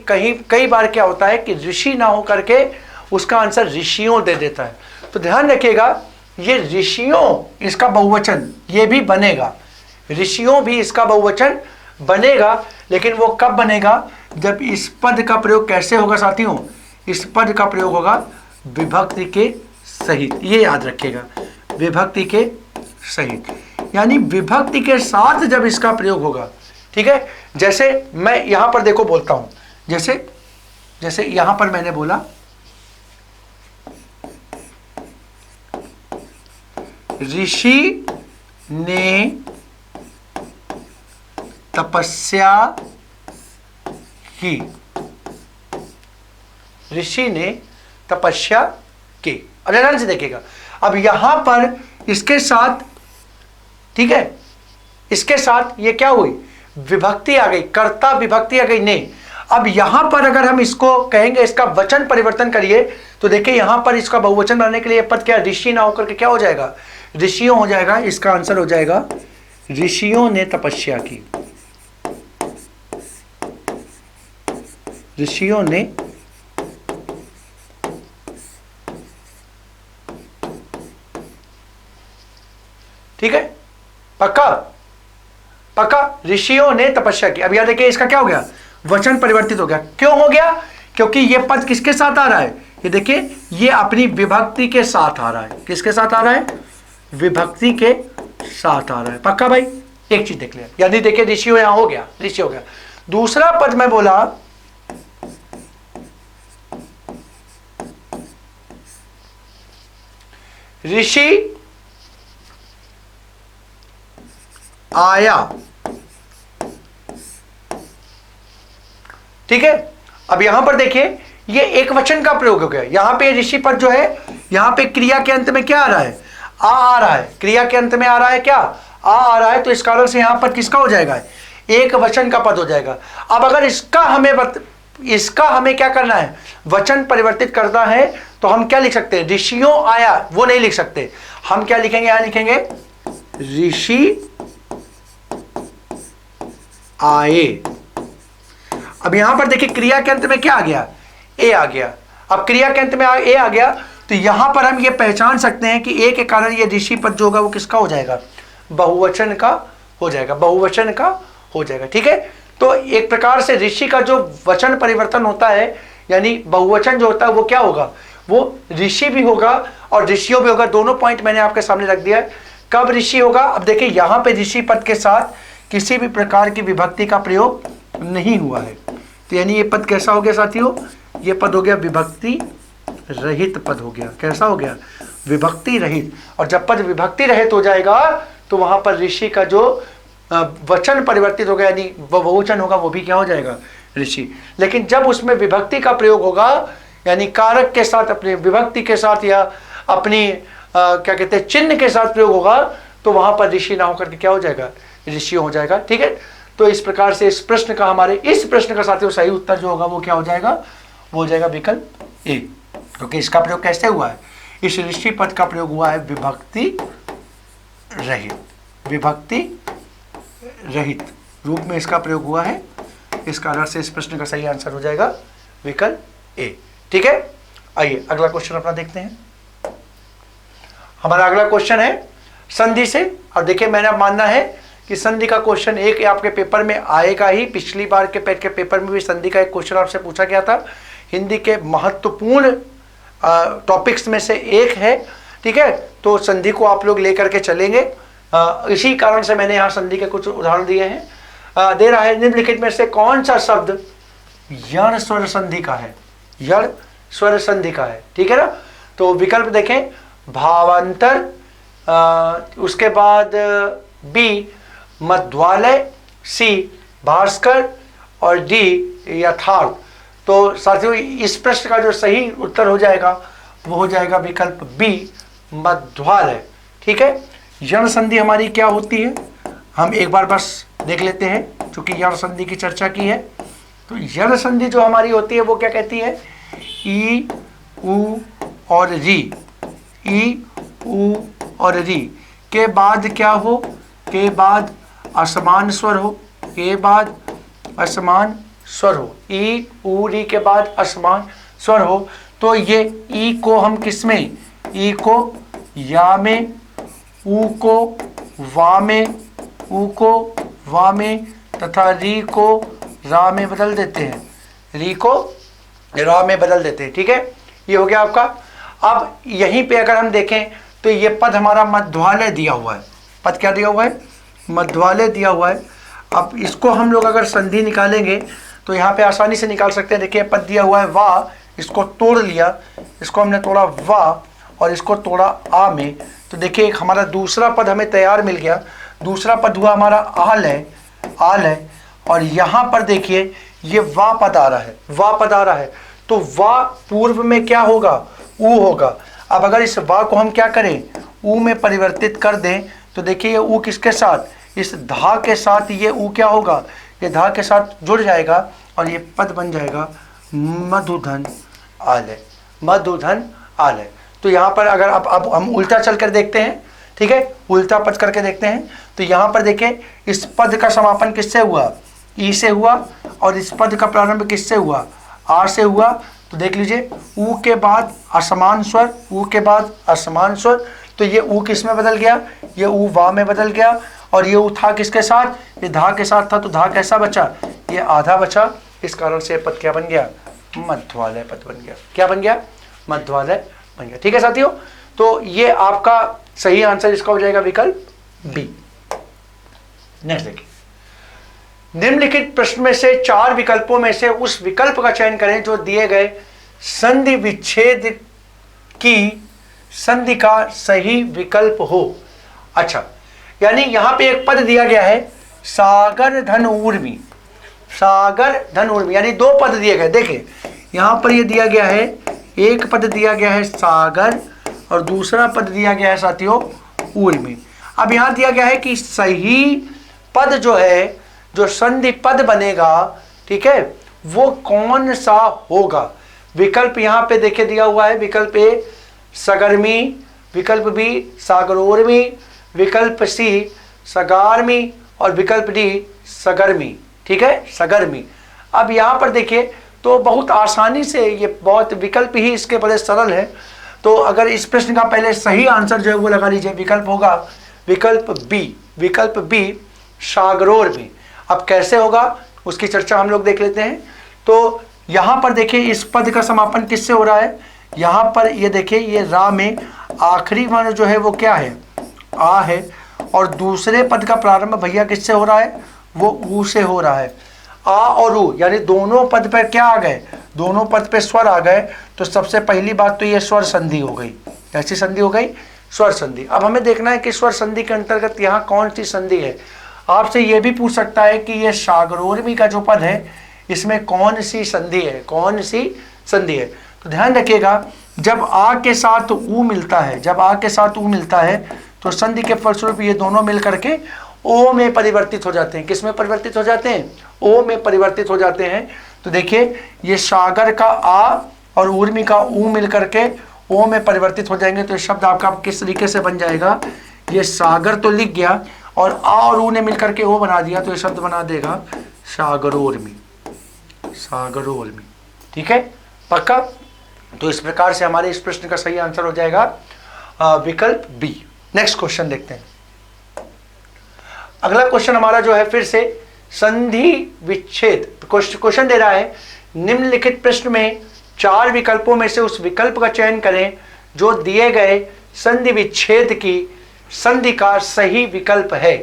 कई बार क्या होता है कि ऋषि ना हो करके उसका आंसर ऋषियों दे देता है। तो ध्यान रखिएगा, ये ऋषियों इसका बहुवचन ये भी बनेगा, ऋषियों भी इसका बहुवचन बनेगा, लेकिन वो कब बनेगा? जब इस पद का प्रयोग कैसे होगा साथियों? इस पद का प्रयोग होगा विभक्ति के सहित, ये याद रखिएगा, विभक्ति के सहित, यानी विभक्ति के साथ जब इसका प्रयोग होगा। ठीक है, जैसे मैं यहां पर देखो बोलता हूं, जैसे यहां पर मैंने बोला ऋषि ने तपस्या की, ऋषि ने तपस्या की। अब ध्यान से देखिएगा, अब यहां पर इसके साथ, ठीक है, इसके साथ ये क्या हुई? विभक्ति आ गई, कर्ता विभक्ति आ गई ने। अब यहां पर अगर हम इसको कहेंगे इसका वचन परिवर्तन करिए तो देखिए यहां पर इसका बहुवचन बनाने के लिए पद क्या ऋषि ना होकर के क्या हो जाएगा? ऋषियों हो जाएगा। इसका आंसर हो जाएगा ऋषियों ने तपस्या की, ऋषियों ने ठीक है, पक्का ऋषियों ने तपस्या की। अब याद देखिए इसका क्या हो गया? वचन परिवर्तित हो गया। क्यों हो गया? क्योंकि ये पद किसके साथ आ रहा है? ये देखिए ये अपनी विभक्ति के साथ आ रहा है। किसके साथ आ रहा है? विभक्ति के साथ आ रहा है। पक्का भाई? एक चीज देख लिया, यानी देखिए ऋषियों यहां हो गया, ऋषि हो गया। दूसरा पद मैं बोला ऋषि आया। ठीक है, अब यहां पर देखिए ये एक वचन का प्रयोग हो गया। यहां पे ऋषि पद जो है, यहां पे क्रिया के अंत में क्या आ रहा है, आ रहा है। क्रिया के अंत में आ रहा है क्या, आ रहा है। तो इस कारण से यहां पर किसका हो जाएगा, एक वचन का पद हो जाएगा। अब अगर इसका हमें क्या करना है, वचन परिवर्तित करना है, तो हम क्या लिख सकते हैं, ऋषियों आया, वो नहीं लिख सकते। हम क्या लिखेंगे, यहां लिखेंगे ऋषि आए। अब यहां पर देखिए क्रिया के अंत में क्या आ गया, ए आ गया। अब क्रिया के अंत में ए आ गया, तो यहां पर हम ये पहचान सकते हैं कि ए के कारण ये ऋषि पद जो होगा वो किसका हो जाएगा, बहुवचन का हो जाएगा, बहुवचन का हो जाएगा। ठीक है, तो एक प्रकार से ऋषि का जो वचन परिवर्तन होता है, यानी बहुवचन जो होता है वो क्या होगा, वो ऋषि भी होगा और ऋषियों भी होगा। दोनों पॉइंट मैंने आपके सामने रख दिया है। कब ऋषि होगा, अब देखिए यहां पे ऋषि पद के साथ किसी भी प्रकार की विभक्ति का प्रयोग नहीं हुआ है, तो यानी ये पद कैसा हो गया साथियों, ये पद हो गया विभक्ति रहित पद हो गया। कैसा हो गया, विभक्ति रहित। और जब पद विभक्ति रहित हो जाएगा तो वहां पर ऋषि का जो वचन परिवर्तित हो गया, यानी बहुवचन होगा, वो भी क्या हो जाएगा, ऋषि। लेकिन जब उसमें विभक्ति का प्रयोग होगा, यानी कारक के साथ, अपनी विभक्ति के साथ या अपनी क्या कहते हैं चिन्ह के साथ प्रयोग होगा, तो वहां पर ऋषि ना होकर के क्या हो जाएगा, ऋषि हो जाएगा। ठीक है, तो इस प्रकार से इस प्रश्न का साथियों सही उत्तर जो होगा वो क्या हो जाएगा, वो हो जाएगा विकल्प ए। क्योंकि इसका प्रयोग कैसे हुआ है, इस ऋषि पद का प्रयोग हुआ है विभक्ति रहित, विभक्ति रहित रूप में इसका प्रयोग हुआ है। इस कारण से इस प्रश्न का सही आंसर हो जाएगा विकल्प ए। ठीक है, आइए अगला क्वेश्चन अपना देखते हैं। हमारा अगला क्वेश्चन है संधि से। और देखिए मैंने अब मानना है कि संधि का क्वेश्चन एक आपके पेपर में आएगा ही। पिछली बार के पेट के पेपर में भी संधि का एक क्वेश्चन आपसे पूछा गया था। हिंदी के महत्वपूर्ण टॉपिक्स में से एक है। ठीक है, तो संधि को आप लोग लेकर के चलेंगे। इसी कारण से मैंने यहाँ संधि के कुछ उदाहरण दिए हैं। दे रहा है निम्नलिखित में से कौन सा शब्द यण स्वर संधि का है, यण स्वर संधि का है। ठीक है ना, तो विकल्प देखें, भावांतर, उसके बाद बी मध्वालय, सी भास्कर और डी यथार्थ। तो साथियों इस प्रश्न का जो सही उत्तर हो जाएगा वो हो जाएगा विकल्प बी मध्वालय। ठीक है, यण संधि हमारी क्या होती है, हम एक बार बस देख लेते हैं, क्योंकि यण संधि की चर्चा की है। तो यण संधि जो हमारी होती है वो क्या कहती है, ई उ और री, ई उ और री के बाद क्या हो, के बाद असमान स्वर हो, के बाद असमान स्वर हो, ई उ री के बाद असमान स्वर हो। तो ये ई को हम किस में, ई को या में, उ को वा में, उ को वा में तथा री को रा में बदल देते हैं, री को रा में बदल देते हैं। ठीक है, ये हो गया आपका। अब यहीं पे अगर हम देखें तो ये पद हमारा मध्वालय दिया हुआ है। पद क्या दिया हुआ है, मध्वालय दिया हुआ है। अब इसको हम लोग अगर संधि निकालेंगे तो यहाँ पे आसानी से निकाल सकते हैं। देखिए पद दिया हुआ है वा, इसको तोड़ लिया, इसको हमने तोड़ा वा और इसको तोड़ा आ में, तो देखिए हमारा दूसरा पद हमें तैयार मिल गया। दूसरा पद हुआ हमारा आल है, आल है। और यहाँ पर देखिए ये वा पद आ रहा है, वा पद आ रहा है, तो वा पूर्व में क्या होगा, ऊ होगा। अब अगर इस वा को हम क्या करें, ऊ में परिवर्तित कर दें, तो देखिए ये ऊ किसके साथ, इस धा के साथ ये ऊ क्या होगा, ये धा के साथ जुड़ जाएगा और ये पद बन जाएगा मधुधन आलय, मधुधन आलय। तो यहाँ पर अगर अब हम उल्टा चल कर देखते हैं, ठीक है, उल्टा पद करके देखते हैं, तो यहाँ पर देखिए इस पद का समापन किससे हुआ, ई से हुआ, और इस पद का प्रारंभ किससे हुआ, आ से हुआ। तो देख लीजिए ऊ के बाद असमान स्वर, ऊ के बाद असमान स्वर, तो ये ऊ किस में बदल गया, ये ऊ वा में बदल गया। और ये ऊ था किसके साथ, ये धा के साथ था, तो धा कैसा बचा, ये आधा बचा। इस कारण से पद क्या बन गया, मध्वालय पद बन गया। क्या बन गया, मध्वालय बन गया। ठीक है साथियों, तो ये आपका सही आंसर इसका हो जाएगा विकल्प बी। नेक्स्ट देखिए, निम्नलिखित प्रश्न में से 4 विकल्पों में से उस विकल्प का चयन करें जो दिए गए संधि विच्छेद की संधि का सही विकल्प हो। अच्छा, यानी यहां पे एक पद दिया गया है सागर धन ऊर्मी, सागर धन ऊर्मी, यानी दो पद दिए गए। देखिए यहां पर ये दिया गया है, एक पद दिया गया है सागर और दूसरा पद दिया गया है साथियों ऊर्मी। अब यहां दिया गया है कि सही पद जो है, जो संधि पद बनेगा, ठीक है, वो कौन सा होगा। विकल्प यहां पे देखिए दिया हुआ है, विकल्प ए सगर्मी, विकल्प बी सागरोर्मी, विकल्प सी सगार्मी और विकल्प डी सगर्मी, ठीक है, सगर्मी। अब यहां पर देखिए तो बहुत आसानी से ये बहुत विकल्प ही इसके बड़े सरल है। तो अगर इस प्रश्न का पहले सही आंसर जो है वो लगा लीजिए, विकल्प होगा विकल्प बी, विकल्प बी सागरोर्मी। अब कैसे होगा उसकी चर्चा हम लोग देख लेते हैं। तो यहां पर देखिए इस पद का समापन किससे हो रहा है, यहां पर ये देखिए ये रा में आखिरी वर्ण जो है वो क्या है, आ है, और दूसरे पद का प्रारंभ भैया किससे हो रहा है, वो ऊ से हो रहा है। आ और ऊ यानी दोनों पद पे क्या आ गए, दोनों पद पे स्वर आ गए। तो सबसे पहली बात तो ये स्वर संधि हो गई। कैसी संधि हो गई, स्वर संधि। अब हमें देखना है कि स्वर संधि के अंतर्गत यहाँ कौन सी संधि है। आपसे ये भी पूछ सकता है कि ये सागरोर्मी का जो पद है इसमें कौन सी संधि है, कौन सी संधि है। तो ध्यान रखिएगा, जब आ के साथ ऊ मिलता है, जब आ के साथ ऊ मिलता है तो संधि के फलस्वरूप ये दोनों मिल करके ओ में परिवर्तित हो जाते हैं। किस में परिवर्तित हो जाते हैं, ओ में परिवर्तित हो जाते हैं। तो देखिए ये सागर का आ और ऊर्मी का ऊ मिल करके ओ में परिवर्तित हो जाएंगे। तो शब्द आपका किस तरीके से बन जाएगा, ये सागर तो लिख गया और आ और ऊ ने मिल करके ओ बना दिया, तो ये शब्द बना देगा सागरोर्मी, सागरोर्मी, ठीक है, पक्का। तो इस प्रकार से हमारे इस प्रश्न का सही आंसर हो जाएगा विकल्प बी। नेक्स्ट क्वेश्चन देखते हैं। अगला क्वेश्चन हमारा जो है फिर से संधि विच्छेद क्वेश्चन दे रहा है। निम्नलिखित प्रश्न में 4 विकल्पों में से उस विकल्प का चयन करें जो दिए गए संधि विच्छेद की संधि का सही विकल्प है,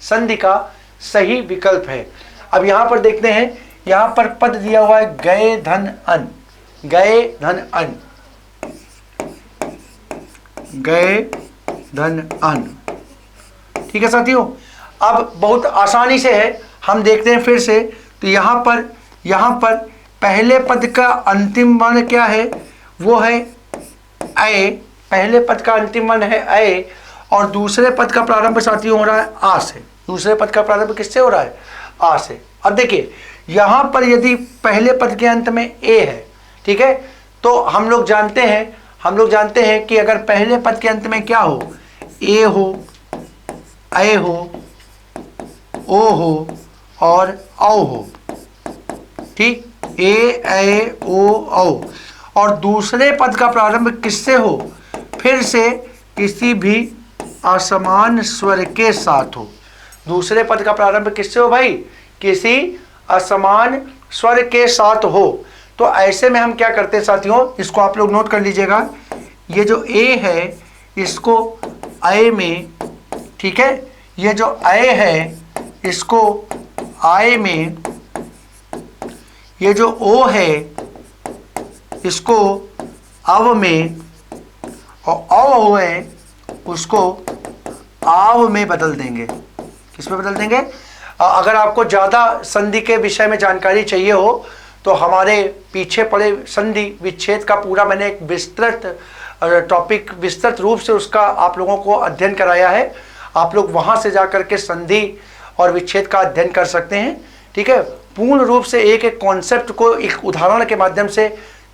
संधि का सही विकल्प है। अब यहां पर देखते हैं, यहां पर पद दिया हुआ है गए धन अन, गए धन अन, गए धन अन, ठीक है साथियों। अब बहुत आसानी से है, हम देखते हैं फिर से। तो यहां पर पहले पद का अंतिम वर्ण क्या है, वो है ए, पहले पद का अंतिम वर्ण है ए, और दूसरे पद का प्रारंभ साथियों हो रहा है आ से। दूसरे पद का प्रारंभ किससे हो रहा है, आ से। अब देखिए यहां पर यदि पहले पद के अंत में ए है, ठीक है, तो हम लोग जानते हैं कि अगर पहले पद के अंत में क्या हो, ए हो, ए हो, ओ हो और औ हो, ठीक, ए ओ औ। और दूसरे पद का प्रारंभ किससे हो, फिर से किसी भी असमान स्वर के साथ हो। दूसरे पद का प्रारंभ किससे हो भाई, किसी असमान स्वर के साथ हो। तो ऐसे में हम क्या करते हैं साथियों, इसको आप लोग नोट कर लीजिएगा। ये जो ए है इसको ए में, ठीक है, ये जो ए है इसको आए में, ये जो ओ है इसको अव में, और अव है उसको आव में बदल देंगे। किस में बदल देंगे। अगर आपको ज़्यादा संधि के विषय में जानकारी चाहिए हो तो हमारे पीछे पड़े संधि विच्छेद का पूरा मैंने एक विस्तृत टॉपिक, विस्तृत रूप से उसका आप लोगों को अध्ययन कराया है। आप लोग वहाँ से जा कर के संधि और विच्छेद का अध्ययन कर सकते हैं, ठीक है। पूर्ण रूप से एक एक कॉन्सेप्ट को एक उदाहरण के माध्यम से,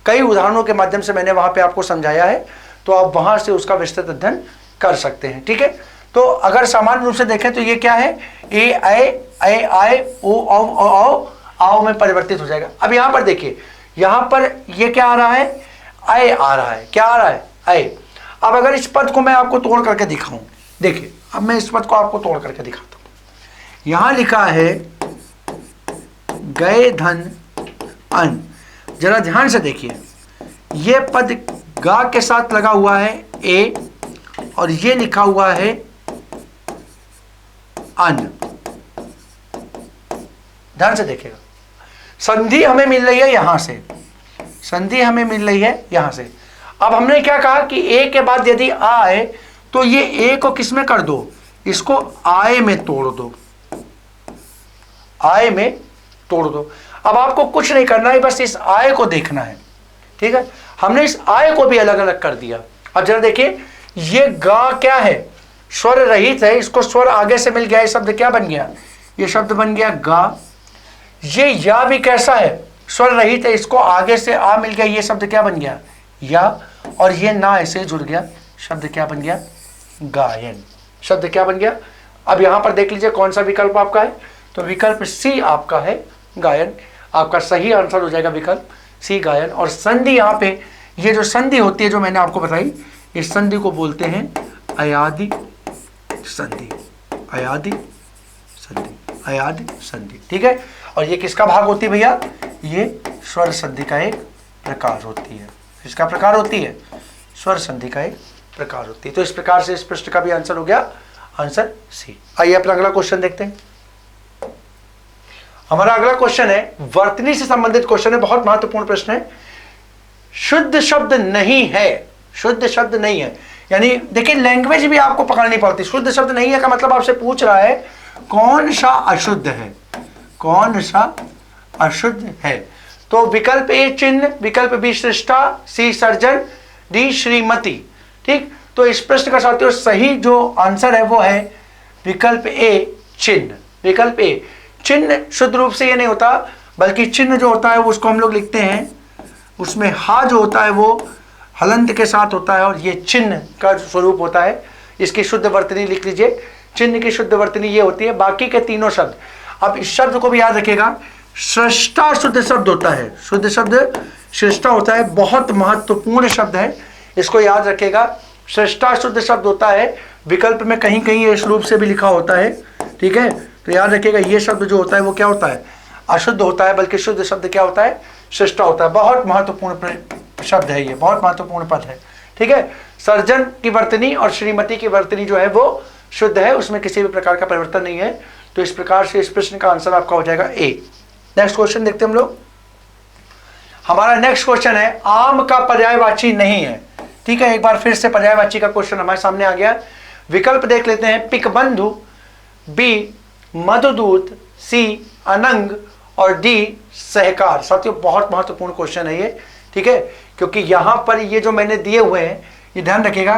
कई उदाहरणों के माध्यम से मैंने वहाँ पे आपको समझाया है। तो आप वहाँ से उसका विस्तृत अध्ययन कर सकते हैं, ठीक है। तो अगर सामान्य रूप से देखें तो ये क्या है, ए आए ओ आओ में परिवर्तित हो जाएगा। अब यहाँ पर देखिए, यहाँ पर ये क्या आ रहा है, आए आ रहा है, क्या आ रहा है, आए। अब अगर इस पद को मैं आपको तोड़ करके दिखाऊं, देखिए अब मैं इस पद को आपको तोड़ करके दिखाता हूँ। यहाँ लिखा है गए धन अन, जरा ध्यान से देखिए, ये पद गा के साथ लगा हुआ है ए, और ये लिखा हुआ है अन। ध्यान से देखिएगा, संधि हमें मिल रही है यहां से, संधि हमें मिल रही है यहां से। अब हमने क्या कहा कि ए के बाद यदि आए तो ये ए को किस में कर दो, इसको आए में तोड़ दो, आए में तोड़ दो। अब आपको कुछ नहीं करना है, बस इस आय को देखना है, ठीक है। हमने इस आय को भी अलग अलग कर दिया। अब जरा देखिए, ये गा क्या है, स्वर रहित है, इसको स्वर आगे से मिल गया, ये शब्द क्या बन गया, ये शब्द बन गया गा। ये या भी कैसा है, स्वर रहित है, इसको आगे से आ मिल गया, ये शब्द क्या बन गया, या। और ये ना ऐसे जुड़ गया, शब्द क्या बन गया, गायन, शब्द क्या बन गया। अब यहां पर देख लीजिए कौन सा विकल्प आपका है, तो विकल्प सी आपका है गायन। आपका सही आंसर हो जाएगा विकल्प सी गायन। और संधि यहाँ पे, ये जो संधि होती है जो मैंने आपको बताई, इस संधि को बोलते हैं अयादि संधि, अयादि संधि, अयादि संधि, ठीक है। और ये किसका भाग होती है भैया, ये स्वर संधि का एक प्रकार होती है। इसका प्रकार होती है, स्वर संधि का एक प्रकार होती है। तो इस प्रकार से इस प्रश्न का भी आंसर हो गया, आंसर सी। आइए अपना अगला क्वेश्चन देखते हैं। हमारा अगला क्वेश्चन है, वर्तनी से संबंधित क्वेश्चन है, बहुत महत्वपूर्ण प्रश्न है। शुद्ध शब्द नहीं है, शुद्ध शब्द नहीं है, यानी देखिए लैंग्वेज भी आपको पकड़नी पड़ती है। शुद्ध शब्द नहीं है का मतलब आपसे पूछ रहा है कौन सा अशुद्ध है, कौन सा अशुद्ध है। तो विकल्प ए चिन्ह, विकल्प बी सृष्टा, सी सर्जन, डी श्रीमती, ठीक। तो इस प्रश्न का साथियों सही जो आंसर है वो है विकल्प ए चिन्ह, विकल्प ए। चिन्ह शुद्ध रूप से ये नहीं होता, बल्कि चिन्ह जो होता है वो उसको हम लोग लिखते हैं, उसमें हा जो होता है वो हलंत के साथ होता है, और ये चिन्ह का स्वरूप होता है। इसकी शुद्ध वर्तनी लिख लीजिए, चिन्ह की शुद्ध वर्तनी ये होती है। बाकी के तीनों शब्द, अब इस शब्द को भी याद रखिएगा, सृष्टा शुद्ध शब्द होता है, शुद्ध शब्द सृष्टा होता है, बहुत महत्वपूर्ण शब्द है, इसको याद रखिएगा। सृष्टा शुद्ध शब्द होता है, विकल्प में कहीं कहीं इस रूप से भी लिखा होता है, ठीक है। तो याद रखिएगा ये शब्द जो होता है वो क्या होता है, अशुद्ध होता है, बल्कि शुद्ध शब्द क्या होता है, सृष्टा होता है। बहुत महत्वपूर्ण शब्द है ये, बहुत महत्वपूर्ण पद है, ठीक है। सर्जन की वर्तनी और श्रीमती की वर्तनी जो है वो शुद्ध है, उसमें किसी भी प्रकार का परिवर्तन नहीं है। तो इस प्रकार से इस प्रश्न का आंसर आपका हो जाएगा ए। नेक्स्ट क्वेश्चन देखते हैं हम लोग। हमारा नेक्स्ट क्वेश्चन है, आम का पर्यायवाची नहीं है, ठीक है। एक बार फिर से पर्यायवाची का क्वेश्चन हमारे सामने आ गया। विकल्प देख लेते हैं, पिकबंधु, बी मधुदूत, सी अनंग, और डी सहकार। साथियों बहुत महत्वपूर्ण क्वेश्चन है ये, ठीक है, क्योंकि यहां पर ये जो मैंने दिए हुए हैं, ये ध्यान रखिएगा,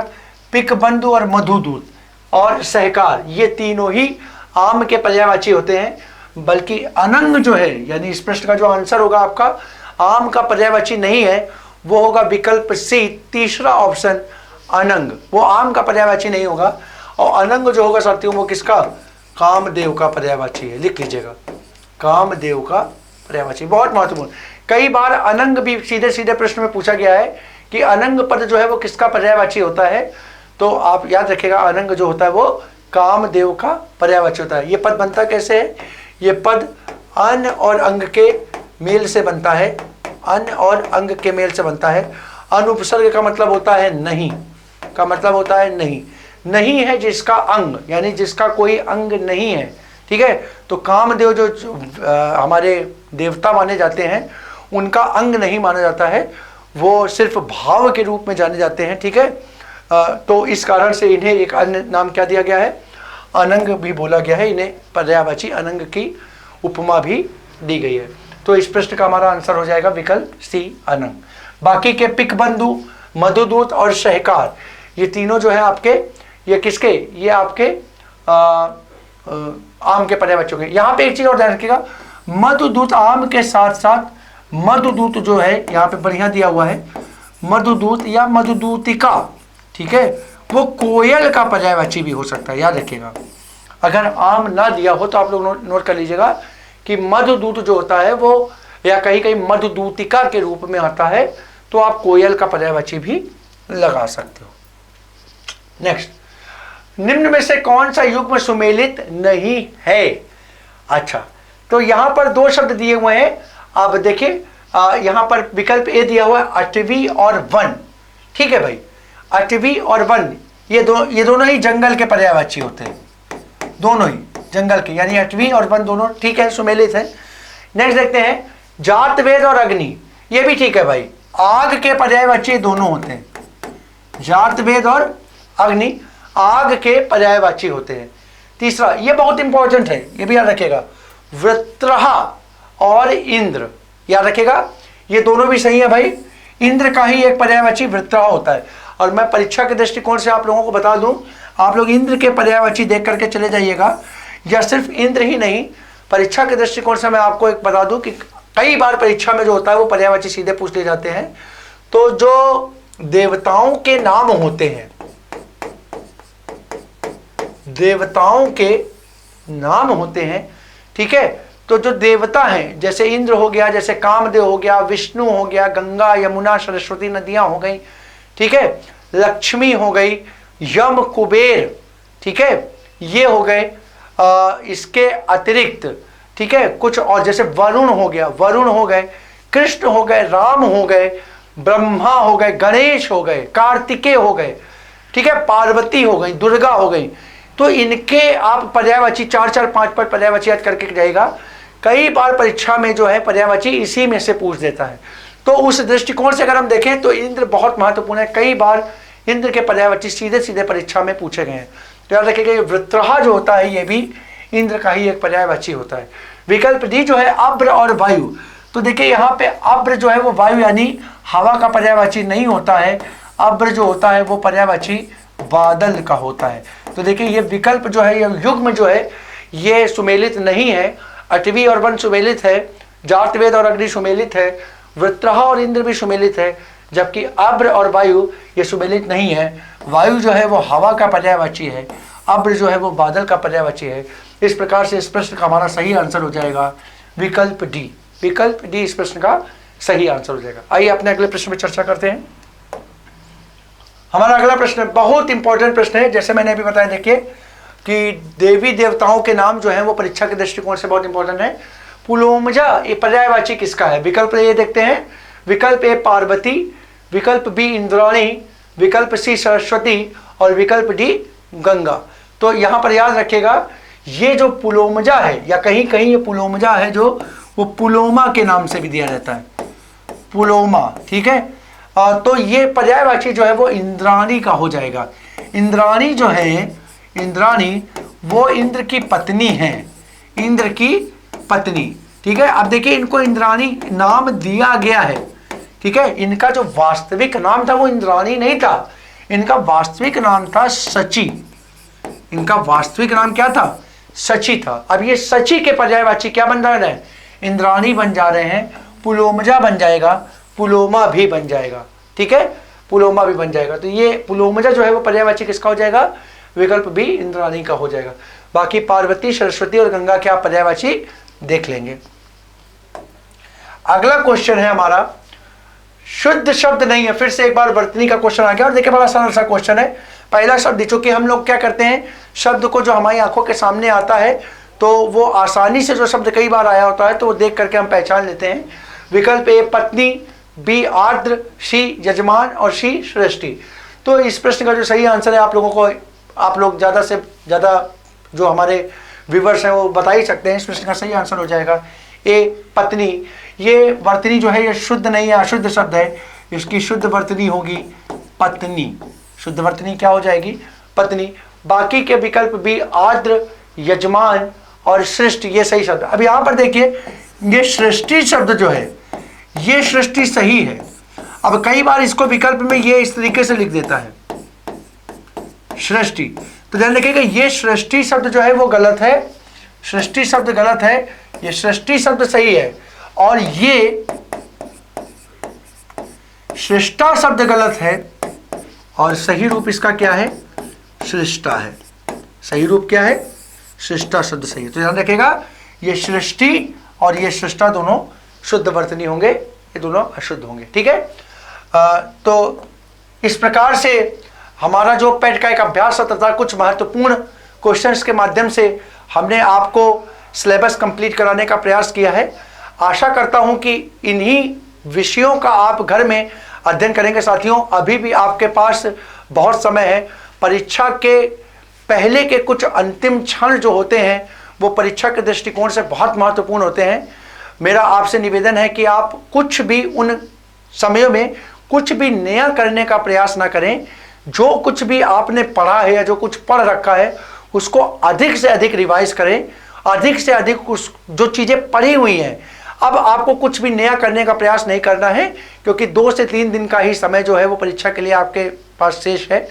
पिकबंधु और मधुदूत और सहकार, ये तीनों ही आम के पर्यायवाची होते हैं। बल्कि अनंग जो है, यानी इस प्रश्न का जो आंसर होगा आपका आम का पर्यायवाची नहीं है, वो होगा विकल्प सी, तीसरा ऑप्शन अनंग, वो आम का पर्यायवाची नहीं होगा। और अनंग जो होगा साथियों वो किसका, कामदेव का पर्यायवाची है, लिख लीजिएगा, कामदेव का पर्यायवाची, बहुत महत्वपूर्ण। कई बार अनंग भी सीधे सीधे प्रश्न में पूछा गया है कि अनंग पद जो है वो किसका पर्यायवाची होता है, तो आप याद रखिएगा अनंग जो होता है वो कामदेव का पर्यायवाची होता है। ये पद बनता कैसे है, ये पद अन और अंग के मेल से बनता है, अन और अंग के मेल से बनता है। अनुपसर्ग का मतलब होता है नहीं, का मतलब होता है नहीं, नहीं है जिसका अंग, यानी जिसका कोई अंग नहीं है, ठीक है। तो कामदेव जो हमारे देवता माने जाते हैं, उनका अंग नहीं माना जाता है, वो सिर्फ भाव के रूप में जाने जाते हैं, ठीक है। तो इस कारण से इन्हें एक अन्य नाम क्या दिया गया है, अनंग भी बोला गया है, इन्हें पर्यायवाची अनंग की उपमा भी दी गई है। तो इस प्रश्न का हमारा आंसर हो जाएगा विकल्प सी अनंग। बाकी के पिकबंधु, मधुदूत और सहकार, ये तीनों जो है आपके, ये किसके, ये आपके आम के पर्यायवाची के। यहाँ पे एक चीज और ध्यान रखिएगा, मधुदूत आम के साथ साथ मधुदूत जो है यहाँ पे बढ़िया दिया हुआ है, मधुदूत या मधुदूतिका, ठीक है, वो कोयल का पर्यायवाची भी हो सकता है, याद रखिएगा। अगर आम ना दिया हो तो आप लोग नोट कर लीजिएगा कि मधुदूत जो होता है वो या कहीं कहीं मधुदूतिका के रूप में आता है, तो आप कोयल का पर्यायवाची भी लगा सकते हो। नेक्स्ट, निम्न में से कौन सा युग्म सुमेलित नहीं है। अच्छा, तो यहां पर दो शब्द दिए हुए हैं, अब देखिए यहां पर विकल्प ए दिया हुआ है अटवी और वन, ठीक है भाई, अटवी और वन ये दोनों ही जंगल के पर्यायवाची होते हैं, दोनों ही जंगल के, यानी अटवी और वन दोनों ठीक है, सुमेलित है। नेक्स्ट देखते हैं, जात वेद और अग्नि, ये भी ठीक है भाई, आग के पर्यायवाची दोनों होते हैं, जात वेद और अग्नि आग के पर्यायवाची होते हैं। तीसरा, ये बहुत इंपॉर्टेंट है, ये भी याद रखिएगा, वृत्रहा और इंद्र, याद रखिएगा ये दोनों भी सही है भाई। इंद्र का ही एक पर्यायवाची वृत्रहा होता है। और मैं परीक्षा के दृष्टिकोण से आप लोगों को बता दूं, आप लोग इंद्र के पर्यायवाची देख करके चले जाइएगा। या सिर्फ इंद्र ही नहीं, परीक्षा के दृष्टिकोण से मैं आपको एक बता दूं कि कई बार परीक्षा में जो होता है वो पर्यायवाची सीधे पूछ लिए जाते हैं। तो जो देवताओं के नाम होते हैं, देवताओं के नाम होते हैं, ठीक है, तो जो देवता हैं जैसे इंद्र हो गया, जैसे कामदेव हो गया, विष्णु हो गया, गंगा यमुना सरस्वती नदियां हो गई, ठीक है, लक्ष्मी हो गई, यम कुबेर, ठीक है, ये हो गए। इसके अतिरिक्त, ठीक है, कुछ और जैसे वरुण हो गया, वरुण हो गए, कृष्ण हो गए, राम हो गए, ब्रह्मा हो गए, गणेश हो गए, कार्तिकेय हो गए, ठीक है, पार्वती हो गई, दुर्गा हो गई। तो इनके आप पर्यायवाची 4-4, 5-5 पर्यायवाची याद करके जाएगा। कई बार परीक्षा में जो है पर्यायवाची इसी में से पूछ देता है। तो उस दृष्टिकोण से अगर हम देखें तो इंद्र बहुत महत्वपूर्ण है। कई बार इंद्र के पर्यायवाची सीधे सीधे परीक्षा में पूछे गए हैं। तो याद रखिएगा, ये वृत्रहा जो होता है ये भी इंद्र का ही एक पर्यायवाची होता है। विकल्प डी जो है अब्र और वायु। तो देखिए यहाँ पे अब्र जो है वो वायु यानी हवा का पर्यायवाची नहीं होता है। अब्र जो होता है वो पर्यायवाची बादल का होता है। तो देखिए ये विकल्प जो है, ये युग्म जो है ये सुमेलित नहीं है। अटवी और वन सुमेलित है, जात वेद और अग्नि सुमेलित है, वृत्रहा और इंद्र भी सुमेलित है, जबकि अब्र और वायु ये सुमेलित नहीं है। वायु जो है वो हवा का पर्यायवाची है, अब्र जो है वो बादल का पर्यायवाची है। इस प्रकार से इस प्रश्न का हमारा सही आंसर हो जाएगा विकल्प डी। विकल्प डी इस प्रश्न का सही आंसर हो जाएगा। आइए अपने अगले प्रश्न में चर्चा करते हैं। हमारा अगला प्रश्न बहुत इंपॉर्टेंट प्रश्न है। जैसे मैंने अभी बताया, देखिए कि देवी देवताओं के नाम जो हैं वो परीक्षा के दृष्टिकोण से बहुत इंपॉर्टेंट है। पुलोमजा ये पर्यायवाची किसका है? विकल्प ए देखते हैं। विकल्प ए पार्वती, विकल्प बी इंद्राणी, विकल्प सी सरस्वती और विकल्प डी गंगा। तो यहाँ पर याद रखिएगा ये जो पुलोमजा है, या कहीं कहीं ये पुलोमजा है जो वो पुलोमा के नाम से भी दिया जाता है, पुलोमा, ठीक है। तो ये पर्यायवाची जो है वो इंद्राणी का हो जाएगा। इंद्राणी जो है, इंद्राणी वो इंद्र की पत्नी है, इंद्र की पत्नी, ठीक है। अब देखिए इनको इंद्राणी नाम दिया गया है, ठीक है। इनका जो वास्तविक नाम था वो इंद्राणी नहीं था, इनका वास्तविक नाम था सची। इनका वास्तविक नाम क्या था? सची था। अब ये सची के पर्यायवाची क्या बन रहे हैं? इंद्राणी बन जा रहे हैं, पुलोमजा बन जाएगा, पुलोमा भी बन जाएगा, ठीक है, पुलोमा भी बन जाएगा। तो ये पुलोमजा जो है वो पर्यायवाची किसका हो जाएगा? विकल्प बी इंद्राणी का हो जाएगा। बाकी पार्वती, सरस्वती और गंगा के आप पर्यायवाची देख लेंगे। अगला क्वेश्चन है हमारा, शुद्ध शब्द नहीं है। फिर से एक बार वर्तनी का क्वेश्चन आ गया। और देखिए बड़ा सरल सा क्वेश्चन है। पहला शब्द, चूंकि हम लोग क्या करते हैं, शब्द को जो हमारी आंखों के सामने आता है तो वो आसानी से जो शब्द कई बार आया होता है तो वो देख करके हम पहचान लेते हैं। विकल्प ए पत्नी, बी आर्द्र, सी यजमान और सी सृष्टि। तो इस प्रश्न का जो सही आंसर है आप लोगों को, आप लोग ज़्यादा से ज़्यादा जो हमारे व्यूवर्स हैं वो बता ही सकते हैं। इस प्रश्न का सही आंसर हो जाएगा ए पत्नी। ये वर्तनी जो है ये शुद्ध नहीं है, अशुद्ध शब्द है। इसकी शुद्ध वर्तनी होगी पत्नी। शुद्ध वर्तनी क्या हो जाएगी? पत्नी। बाकी के विकल्प भी आर्द्र, यजमान और सृष्टि ये सही शब्द। अब यहाँ पर देखिए ये सृष्टि शब्द जो है ये सृष्टि सही है। अब कई बार इसको विकल्प में ये इस तरीके से लिख देता है सृष्टि, तो ध्यान रखिएगा ये सृष्टि शब्द जो है वो गलत है। सृष्टि शब्द गलत है, ये सृष्टि शब्द सही है। और ये सृष्टा शब्द गलत है और सही रूप इसका क्या है? सृष्टा है। सही रूप क्या है? सृष्टा शब्द सही है। तो ध्यान रखिएगा ये सृष्टि और ये सृष्टा दोनों शुद्ध वर्तनी होंगे, ये दोनों अशुद्ध होंगे, ठीक है। तो इस प्रकार से हमारा जो पेट का एक अभ्यास तथा कुछ महत्वपूर्ण क्वेश्चंस के माध्यम से हमने आपको सिलेबस कंप्लीट कराने का प्रयास किया है। आशा करता हूं कि इन्हीं विषयों का आप घर में अध्ययन करेंगे। साथियों अभी भी आपके पास बहुत समय है। परीक्षा के पहले के कुछ अंतिम क्षण जो होते हैं वो परीक्षा के दृष्टिकोण से बहुत महत्वपूर्ण होते हैं। मेरा आपसे निवेदन है कि आप कुछ भी उन समयों में कुछ भी नया करने का प्रयास ना करें, जो कुछ भी आपने पढ़ा है या जो कुछ पढ़ रखा है उसको अधिक से अधिक रिवाइज करें, अधिक से अधिक उस जो चीज़ें पढ़ी हुई हैं। अब आपको कुछ भी नया करने का प्रयास नहीं करना है, क्योंकि 2 से 3 दिन का ही समय जो है वो परीक्षा के लिए आपके पास शेष है।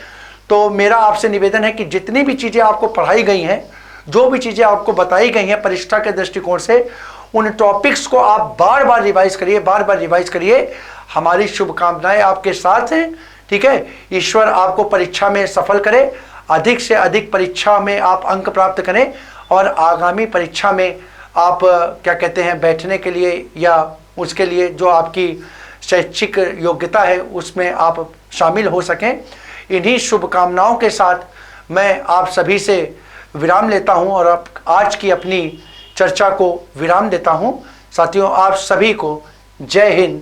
तो मेरा आपसे निवेदन है कि जितनी भी चीज़ें आपको पढ़ाई गई हैं, जो भी चीज़ें आपको बताई गई हैं परीक्षा के दृष्टिकोण से, उन टॉपिक्स को आप बार बार रिवाइज करिए, बार बार रिवाइज करिए। हमारी शुभकामनाएं आपके साथ हैं, ठीक है। ईश्वर आपको परीक्षा में सफल करे, अधिक से अधिक परीक्षा में आप अंक प्राप्त करें और आगामी परीक्षा में आप क्या कहते हैं बैठने के लिए या उसके लिए जो आपकी शैक्षिक योग्यता है उसमें आप शामिल हो सकें। इन्हीं शुभकामनाओं के साथ मैं आप सभी से विराम लेता हूं और अब आज की अपनी चर्चा को विराम देता हूं। साथियों, आप सभी को जय हिंद,